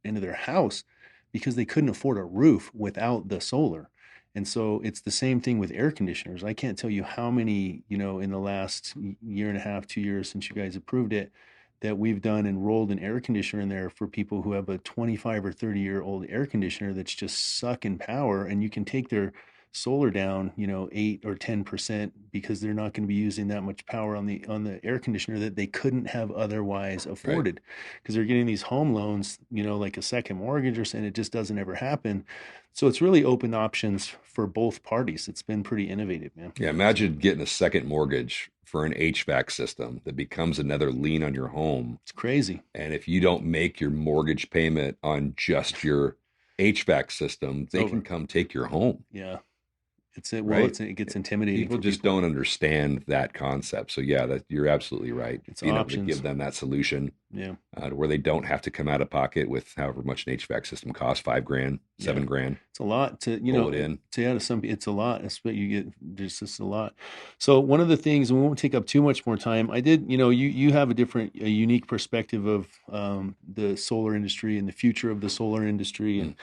their house because they couldn't afford a roof without the solar. And so it's the same thing with air conditioners. I can't tell you how many, in the last year and a half, 2 years since you guys approved it, that we've done and rolled an air conditioner in there for people who have a 25 or 30-year-old air conditioner that's just sucking power, and you can take their solar down 8 or 10% because they're not going to be using that much power on the air conditioner that they couldn't have otherwise afforded, because they're getting these home loans, like a second mortgage or something. It just doesn't ever happen. So it's really open options for both parties. It's been pretty innovative, man. Yeah, imagine getting a second mortgage for an HVAC system that becomes another lien on your home. It's crazy. And if you don't make your mortgage payment on just your HVAC system, they can come take your home. Yeah. It gets intimidating. People just don't understand that concept. So you're absolutely right. It's being options. able to give them that solution, to where they don't have to come out of pocket with however much an HVAC system costs, $5,000, $7,000. It's a lot to pull it in. To some, it's a lot. But you get just a lot. So one of the things, and we won't take up too much more time. I did, you have a unique perspective of the solar industry and the future of the solar industry and.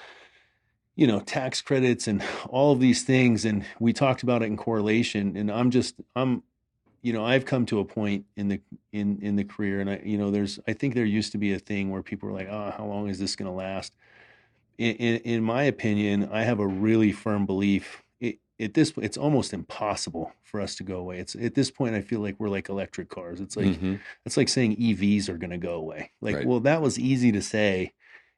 Tax credits and all of these things. And we talked about it in correlation, and I've come to a point in the career, and I think there used to be a thing where people were like, how long is this going to last? In my opinion, I have a really firm belief. it's almost impossible for us to go away. It's at this point, I feel like we're like electric cars. It's like, it's like saying EVs are going to go away. Like, Right. well, that was easy to say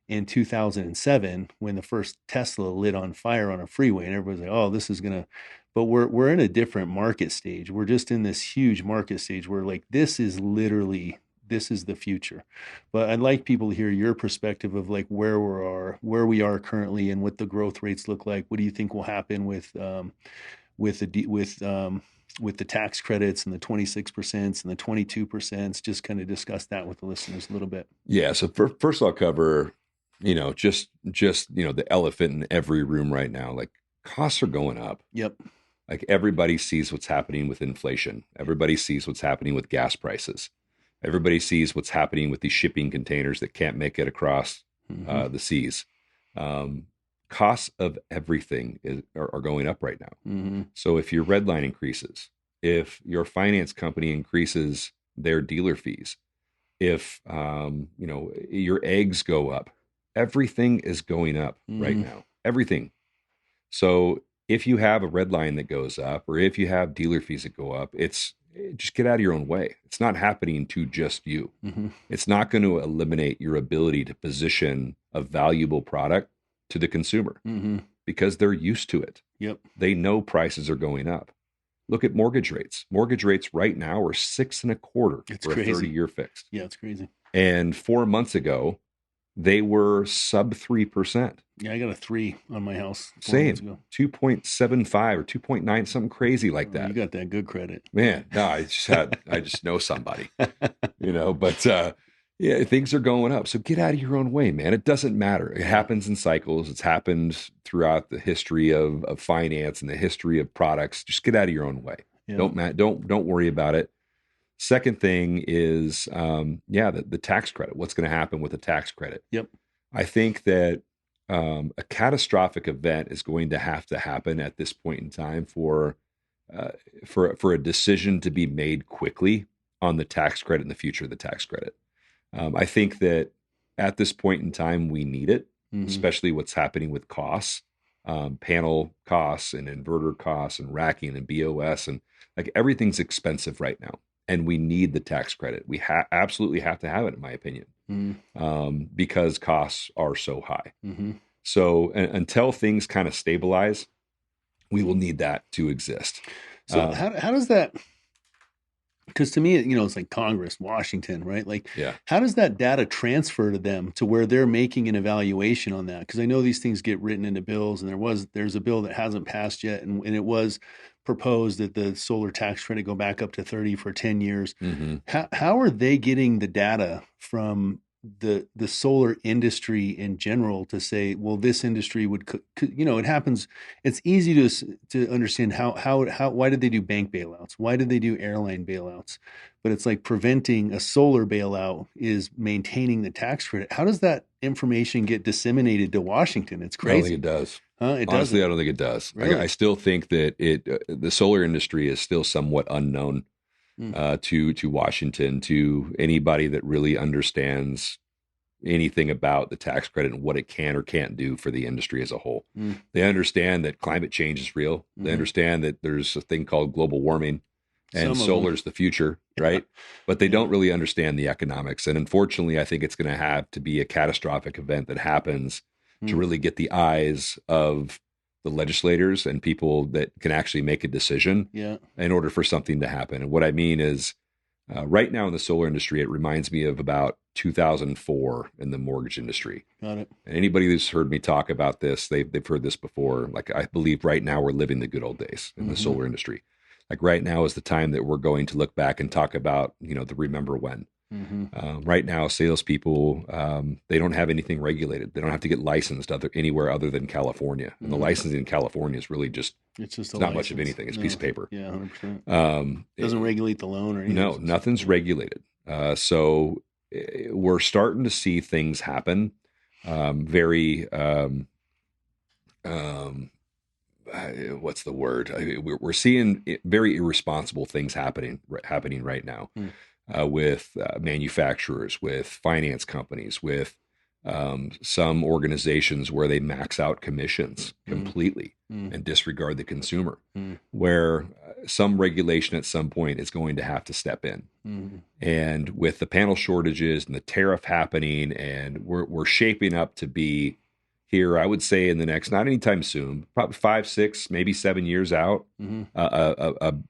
in 2007 when the first Tesla lit on fire on a freeway and everybody's like, oh, this is going to, but we're in a different market stage. We're just in this huge market stage where like, this is the future. But I'd like people to hear your perspective of like where we are currently and what the growth rates look like. What do you think will happen with the tax credits and the 26% and the 22%? Just kind of discuss that with the listeners a little bit. Yeah. So first I'll cover, just the elephant in every room right now. Like costs are going up. Yep. Like everybody sees what's happening with inflation. Everybody sees what's happening with gas prices. Everybody sees what's happening with these shipping containers that can't make it across the seas. Costs of everything are going up right now. So if your red line increases, if your finance company increases their dealer fees, if your eggs go up, everything is going up right now. Everything. So if you have a red line that goes up, or if you have dealer fees that go up, just get out of your own way. It's not happening to just you. It's not going to eliminate your ability to position a valuable product to the consumer because they're used to it. Yep. They know prices are going up. Look at mortgage rates. Mortgage rates right now are 6.25% It's for crazy. a 30-year fixed. Yeah, it's crazy. And 4 months ago, they were sub 3%. Yeah, I got a 3 on my house. 4 Same, months ago. 2.75 or 2.9, something crazy like that. You got that good credit, man. No, I just know somebody, but yeah, things are going up. So get out of your own way, man. It doesn't matter. It happens in cycles. It's happened throughout the history of finance and the history of products. Just get out of your own way. Yeah. Don't worry about it. Second thing is, the tax credit. What's going to happen with the tax credit? Yep. I think that a catastrophic event is going to have to happen at this point in time for a decision to be made quickly on the tax credit and the future of the tax credit. I think that at this point in time, we need it, especially what's happening with costs, panel costs and inverter costs and racking and BOS, and like everything's expensive right now. And we need the tax credit. We absolutely have to have it, in my opinion, because costs are so high. So until things kind of stabilize, we will need that to exist. So how does that? Because to me, it's like Congress, Washington, right? Like, how does that data transfer to them to where they're making an evaluation on that? Because I know these things get written into bills, and there's a bill that hasn't passed yet, and it was proposed that the solar tax credit go back up to 30 for 10 years. How are they getting the data from the solar industry in general to say, well, this industry would, it happens. It's easy to understand why did they do bank bailouts? Why did they do airline bailouts? But it's like preventing a solar bailout is maintaining the tax credit. How does that information get disseminated to Washington? It's crazy. I don't think it does. It Honestly, doesn't. I don't think it does. Really? I still think that the solar industry is still somewhat unknown to Washington, to anybody that really understands anything about the tax credit and what it can or can't do for the industry as a whole. They understand that climate change is real. They understand that there's a thing called global warming and solar's the future, right? But they don't really understand the economics. And unfortunately, I think it's going to have to be a catastrophic event that happens to really get the eyes of the legislators and people that can actually make a decision in order for something to happen. And what I mean is right now in the solar industry, it reminds me of about 2004 in the mortgage industry. Got it. And anybody who's heard me talk about this, they've heard this before. Like, I believe right now we're living the good old days in the solar industry. Like right now is the time that we're going to look back and talk about, the remember when. Right now, salespeople, they don't have anything regulated. They don't have to get licensed anywhere other than California. And the licensing in California is really it's not much of anything. It's a piece of paper. Yeah, 100%. Doesn't regulate the loan or anything. No, nothing's regulated. So we're starting to see things happen. What's the word? We're seeing very irresponsible things happening right now. With manufacturers, with finance companies, with some organizations where they max out commissions completely and disregard the consumer, where some regulation at some point is going to have to step in. And with the panel shortages and the tariff happening, and we're shaping up to be here, I would say in the next, not anytime soon, probably 5, 6, maybe 7 years out,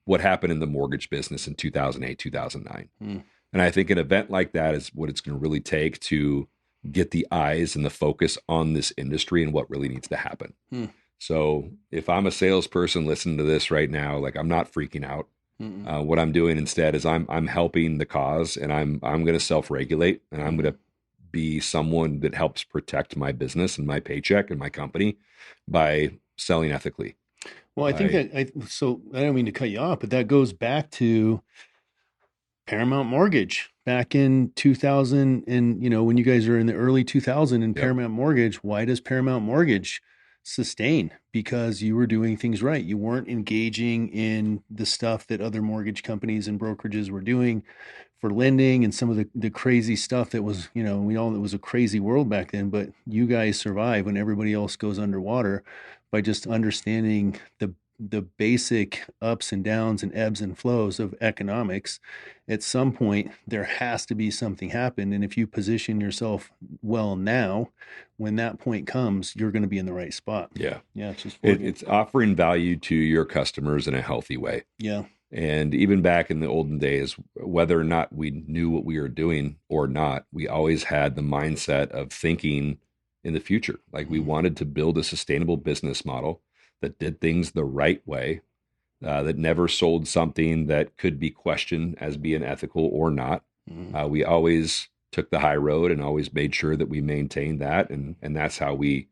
what happened in the mortgage business in 2008, 2009. And I think an event like that is what it's going to really take to get the eyes and the focus on this industry and what really needs to happen. So if I'm a salesperson listening to this right now, like, I'm not freaking out. What I'm doing instead is I'm helping the cause, and I'm going to self-regulate, and I'm going to be someone that helps protect my business and my paycheck and my company by selling ethically. Well, I think so I don't mean to cut you off, but that goes back to Paramount Mortgage back in 2000. And, when you guys are in the early 2000 in Paramount Mortgage, why does Paramount Mortgage sustain? Because you were doing things right. You weren't engaging in the stuff that other mortgage companies and brokerages were doing for lending and some of the crazy stuff that was, it was a crazy world back then, but you guys survive when everybody else goes underwater by just understanding the basic ups and downs and ebbs and flows of economics. At some point, there has to be something happen. And if you position yourself well now, when that point comes, you're going to be in the right spot. Yeah. It's offering value to your customers in a healthy way. Yeah. And even back in the olden days, whether or not we knew what we were doing or not, we always had the mindset of thinking in the future. Like, we wanted to build a sustainable business model that did things the right way, that never sold something that could be questioned as being ethical or not. We always took the high road and always made sure that we maintained that. And that's how we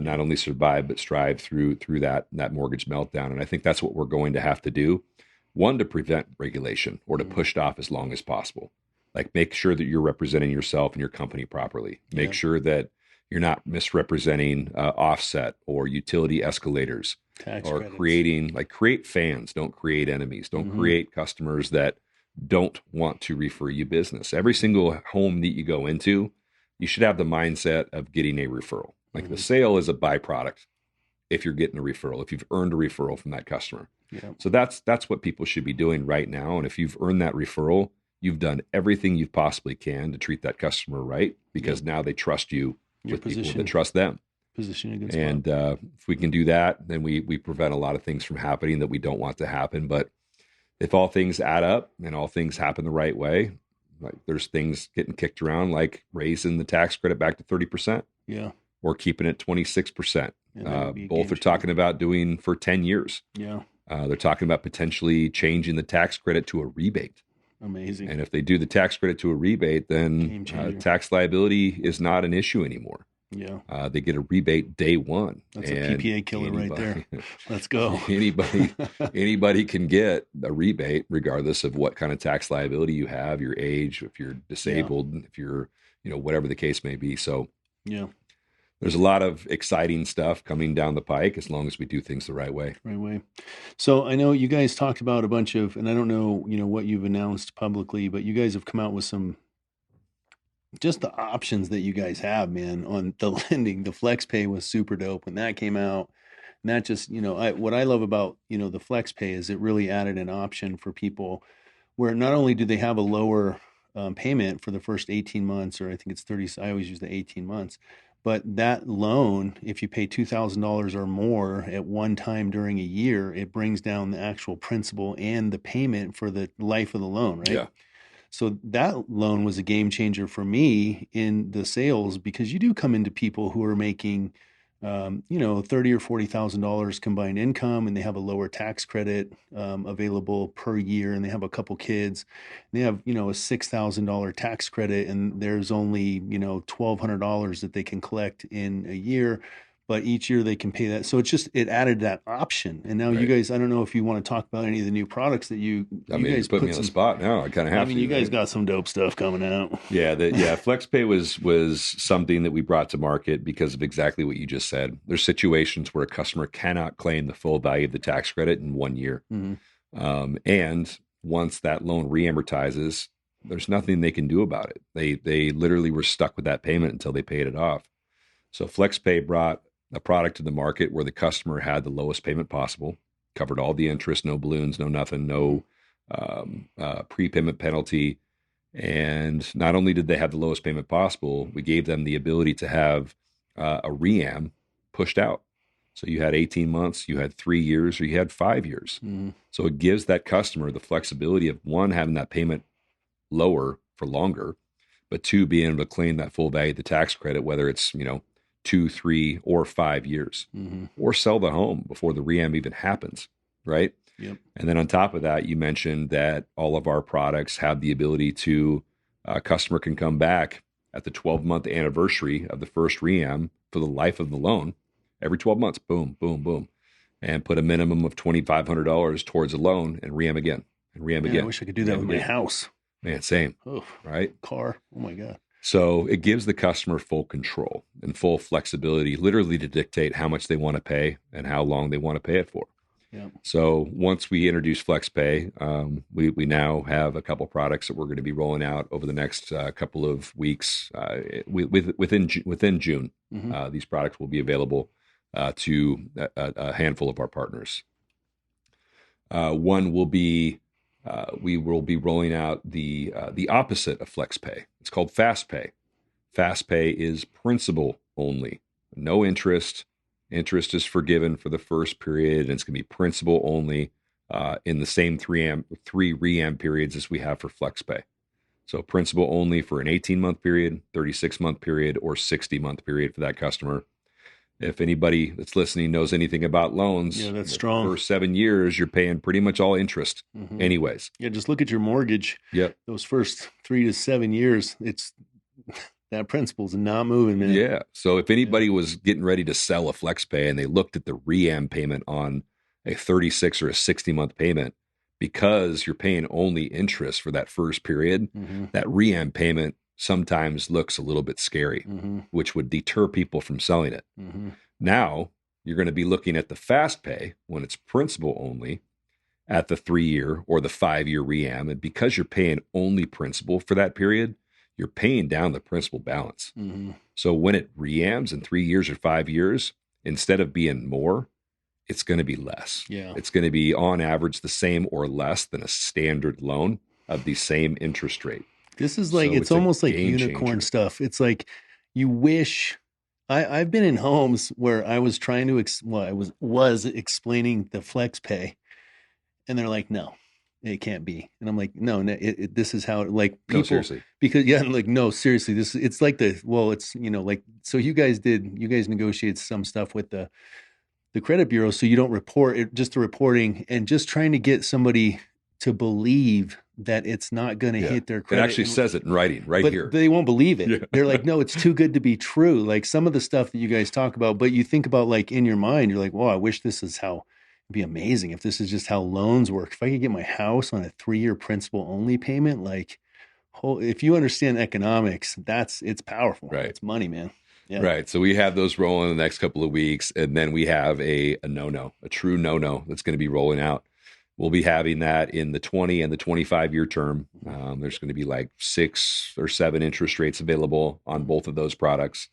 not only survive, but strive through that mortgage meltdown. And I think that's what we're going to have to do. One, to prevent regulation or to push it off as long as possible. Like, make sure that you're representing yourself and your company properly. Make sure that you're not misrepresenting offset or utility escalators, tax or credits. create fans, don't create enemies, don't create customers that don't want to refer you business. Every single home that you go into, you should have the mindset of getting a referral. Like, the sale is a byproduct if you're getting a referral, if you've earned a referral from that customer. So that's what people should be doing right now. And if you've earned that referral, you've done everything you possibly can to treat that customer right, because now they trust you with people that trust them. And if we can do that, then we prevent a lot of things from happening that we don't want to happen. But if all things add up and all things happen the right way, like, there's things getting kicked around, like raising the tax credit back to 30%. Or keeping it 26%. Both are talking about doing for 10 years. They're talking about potentially changing the tax credit to a rebate. Amazing. And if they do the tax credit to a rebate, then tax liability is not an issue anymore. They get a rebate day one. That's a PPA killer right there. Let's go. Anybody can get a rebate regardless of what kind of tax liability you have, your age, if you're disabled, if you're, whatever the case may be. So there's a lot of exciting stuff coming down the pike as long as we do things the right way. So I know you guys talked about a bunch of, and I don't know, what you've announced publicly, but you guys have come out with some, just the options that you guys have, man, on the lending. The FlexPay was super dope when that came out. And that just, what I love about, the FlexPay is it really added an option for people where not only do they have a lower payment for the first 18 months, or I think it's 30, I always use the 18 months, but that loan, if you pay $2,000 or more at one time during a year, it brings down the actual principal and the payment for the life of the loan, right? So that loan was a game changer for me in the sales, because you do come into people who are making, $30,000 or $40,000 combined income, and they have a lower tax credit available per year, and they have a couple kids. They have, a $6,000 tax credit, and there's only, $1,200 that they can collect in a year. But each year they can pay that. So it added that option. And now you guys, I don't know if you want to talk about any of the new products that you guys put me on the spot now. I kind of have to. You guys got some dope stuff coming out. FlexPay was something that we brought to market because of exactly what you just said. There's situations where a customer cannot claim the full value of the tax credit in 1 year. And once that loan reamortizes, there's nothing they can do about it. They literally were stuck with that payment until they paid it off. So FlexPay brought a product to the market where the customer had the lowest payment possible, covered all the interest, no balloons, no nothing, no prepayment penalty. And not only did they have the lowest payment possible, we gave them the ability to have a ream pushed out. So you had 18 months, you had 3 years, or you had 5 years. So it gives that customer the flexibility of, one, having that payment lower for longer, but two, being able to claim that full value of the tax credit, whether it's, 2, 3, or 5 years, or sell the home before the ream even happens, right? Yep. And then on top of that, you mentioned that all of our products have the ability to, a customer can come back at the 12-month anniversary of the first ream for the life of the loan. Every 12 months, boom, boom, boom, and put a minimum of $2,500 towards a loan and ream again and ream again. I wish I could do that with my house. Man, same. Oh, right? Car. Oh my God. So it gives the customer full control and full flexibility, literally to dictate how much they want to pay and how long they want to pay it for. Yeah. So once we introduce FlexPay, we now have a couple products that we're going to be rolling out over the next couple of weeks. Within June, these products will be available to a handful of our partners. One will be we will be rolling out the opposite of FlexPay. It's called FastPay. FastPay is principal only, no interest. Interest is forgiven for the first period, and it's going to be principal only in the same three ream periods as we have for FlexPay. So principal only for an 18-month period, 36-month period, or 60-month period for that customer. If anybody that's listening knows anything about loans, that's strong. For 7 years, you're paying pretty much all interest anyways. Yeah, just look at your mortgage. Yep. Those first 3 to 7 years, it's that principle's not moving, man. Yeah. So if anybody was getting ready to sell a FlexPay and they looked at the ream payment on a 36 or a 60-month payment, because you're paying only interest for that first period, that ream payment sometimes looks a little bit scary, which would deter people from selling it. Now you're going to be looking at the FastPay when it's principal only at the 3-year or the 5-year ream. And because you're paying only principal for that period, you're paying down the principal balance. So when it reams in 3 years or 5 years, instead of being more, it's going to be less. Yeah. It's going to be on average the same or less than a standard loan of the same interest rate. This is like, it's almost like unicorn stuff. It's like, you wish, I've been in homes where I was trying to, I was explaining the FlexPay, and they're like, no, it can't be. And I'm like, no, this is how, like, people, no, seriously. Because I'm like, no, seriously, it's like it's, like, so you guys negotiated some stuff with the credit bureau, so you don't report it, just the reporting, and just trying to get somebody to believe that it's not going to hit their credit. It actually says it in writing right here. They won't believe it. Yeah. They're like, no, it's too good to be true. Like some of the stuff that you guys talk about, but you think about, like, in your mind, you're like, well, I wish this is how, it'd be amazing if this is just how loans work. If I could get my house on a 3-year principal only payment, like, if you understand economics, it's powerful. Right. It's money, man. Yeah. Right. So we have those rolling in the next couple of weeks. And then we have a true no-no that's going to be rolling out. We'll be having that in the 20 and the 25-year term. There's going to be like 6 or 7 interest rates available on both of those products.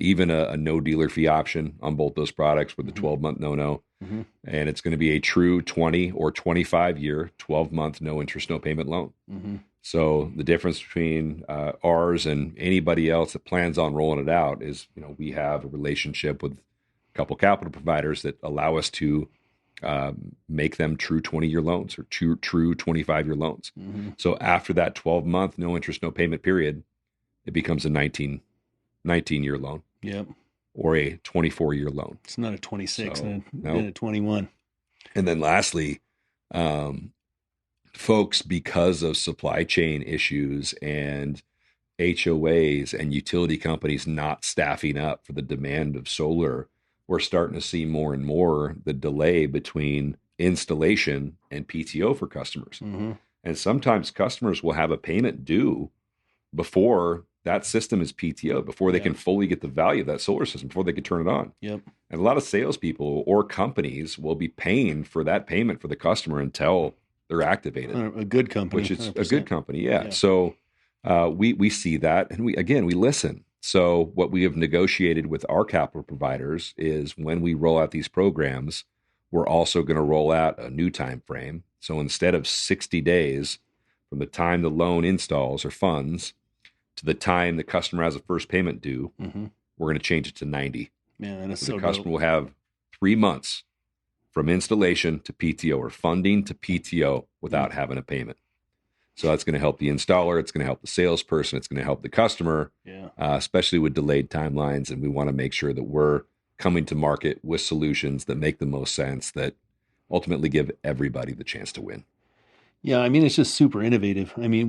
Even a no dealer fee option on both those products with the 12-month no-no. And it's going to be a true 20 or 25-year, 12-month no interest, no payment loan. So the difference between ours and anybody else that plans on rolling it out is, we have a relationship with a couple capital providers that allow us to make them true 20-year loans or true 25-year loans. So after that 12-month no interest, no payment period, it becomes a 19-year loan. Yep. Or a 24-year loan. It's not a 26 and no. a 21. And then lastly, folks, because of supply chain issues and HOAs and utility companies not staffing up for the demand of solar, we're starting to see more and more the delay between installation and PTO for customers. And sometimes customers will have a payment due before that system is PTO, before they can fully get the value of that solar system, before they can turn it on. Yep. And a lot of salespeople or companies will be paying for that payment for the customer until they're activated, A good company, which is 100%. a good company. Yeah. So we see that, and we listen. So what we have negotiated with our capital providers is when we roll out these programs, we're also going to roll out a new time frame. So instead of 60 days from the time the loan installs or funds to the time the customer has a first payment due, we're going to change it to 90. Man, that's so the so customer dope. will have 3 months from installation to PTO, or funding to PTO, without having a payment. So that's going to help the installer. It's going to help the salesperson. It's going to help the customer, especially with delayed timelines. And we want to make sure that we're coming to market with solutions that make the most sense, that ultimately give everybody the chance to win. Yeah, I mean, it's just super innovative. I mean,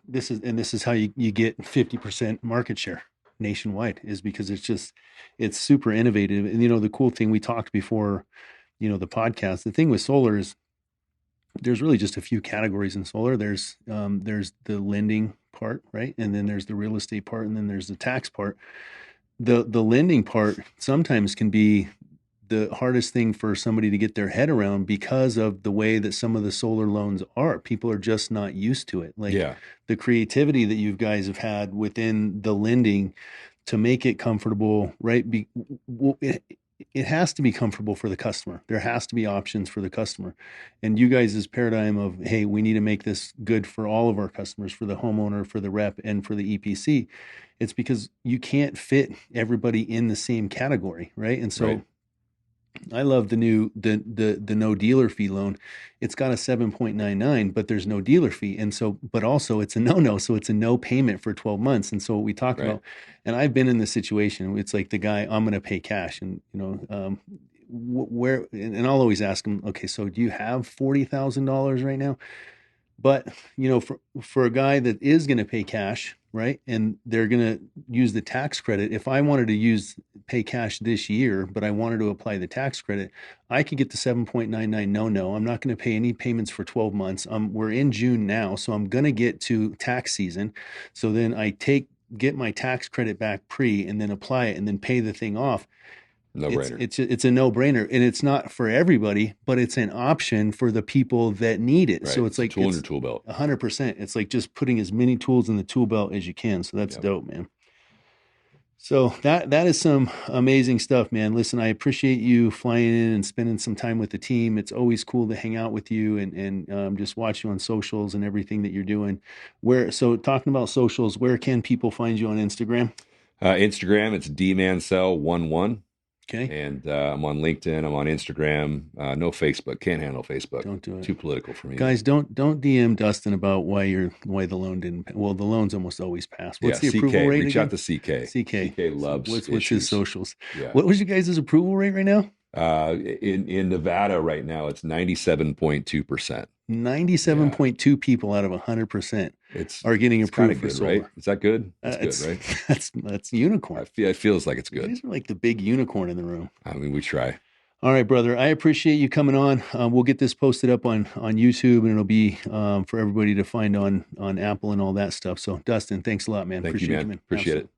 this is how you get 50% market share nationwide, is because it's super innovative. And, the cool thing, we talked before, the podcast, the thing with solar is there's really just a few categories in solar. There's the lending part, right? And then there's the real estate part, and then there's the tax part. The lending part sometimes can be the hardest thing for somebody to get their head around, because of the way that some of the solar loans are. People are just not used to it. The creativity that you guys have had within the lending to make it comfortable, right? It has to be comfortable for the customer. There has to be options for the customer. And you guys' paradigm of, hey, we need to make this good for all of our customers, for the homeowner, for the rep, and for the EPC. It's because you can't fit everybody in the same category, right? And so I love the no dealer fee loan. It's got a 7.99, but there's no dealer fee. And so, but also it's a no. So it's a no payment for 12 months. And so what we talk about, and I've been in this situation, it's like the guy, I'm going to pay cash, and, where, and I'll always ask him, okay, so do you have $40,000 right now? But, for a guy that is going to pay cash, right, and they're going to use the tax credit, if I wanted to pay cash this year, but I wanted to apply the tax credit, I could get the 7.99 no. I'm not going to pay any payments for 12 months. We're in June now, so I'm going to get to tax season. So then I get my tax credit back and then apply it and then pay the thing off. No-brainer. It's a no-brainer, and it's not for everybody, but it's an option for the people that need it. Right. So it's like tool in your tool belt. 100%. It's like just putting as many tools in the tool belt as you can. So that's dope, man. So that is some amazing stuff, man. Listen, I appreciate you flying in and spending some time with the team. It's always cool to hang out with you and just watch you on socials and everything that you're doing. So talking about socials, where can people find you on Instagram? Instagram, it's dmansell11. Okay. And I'm on LinkedIn. I'm on Instagram. No Facebook. Can't handle Facebook. Don't do it. Too political for me. Guys, don't DM Dustin about why the loan didn't. Well, the loans almost always pass. What's the approval rate? Reach out to CK. CK loves. What's his socials? Yeah. What was you guys' approval rate right now? In Nevada right now, it's 97.2%. 97.2 people out of 100% are getting approved for solar. Right? Is that good? That's good, right? That's unicorn. It feels like it's good. You guys are like the big unicorn in the room. I mean, we try. All right, brother. I appreciate you coming on. We'll get this posted up on YouTube, and it'll be for everybody to find on Apple and all that stuff. So, Dustin, thanks a lot, man. Thank you, man. Appreciate it.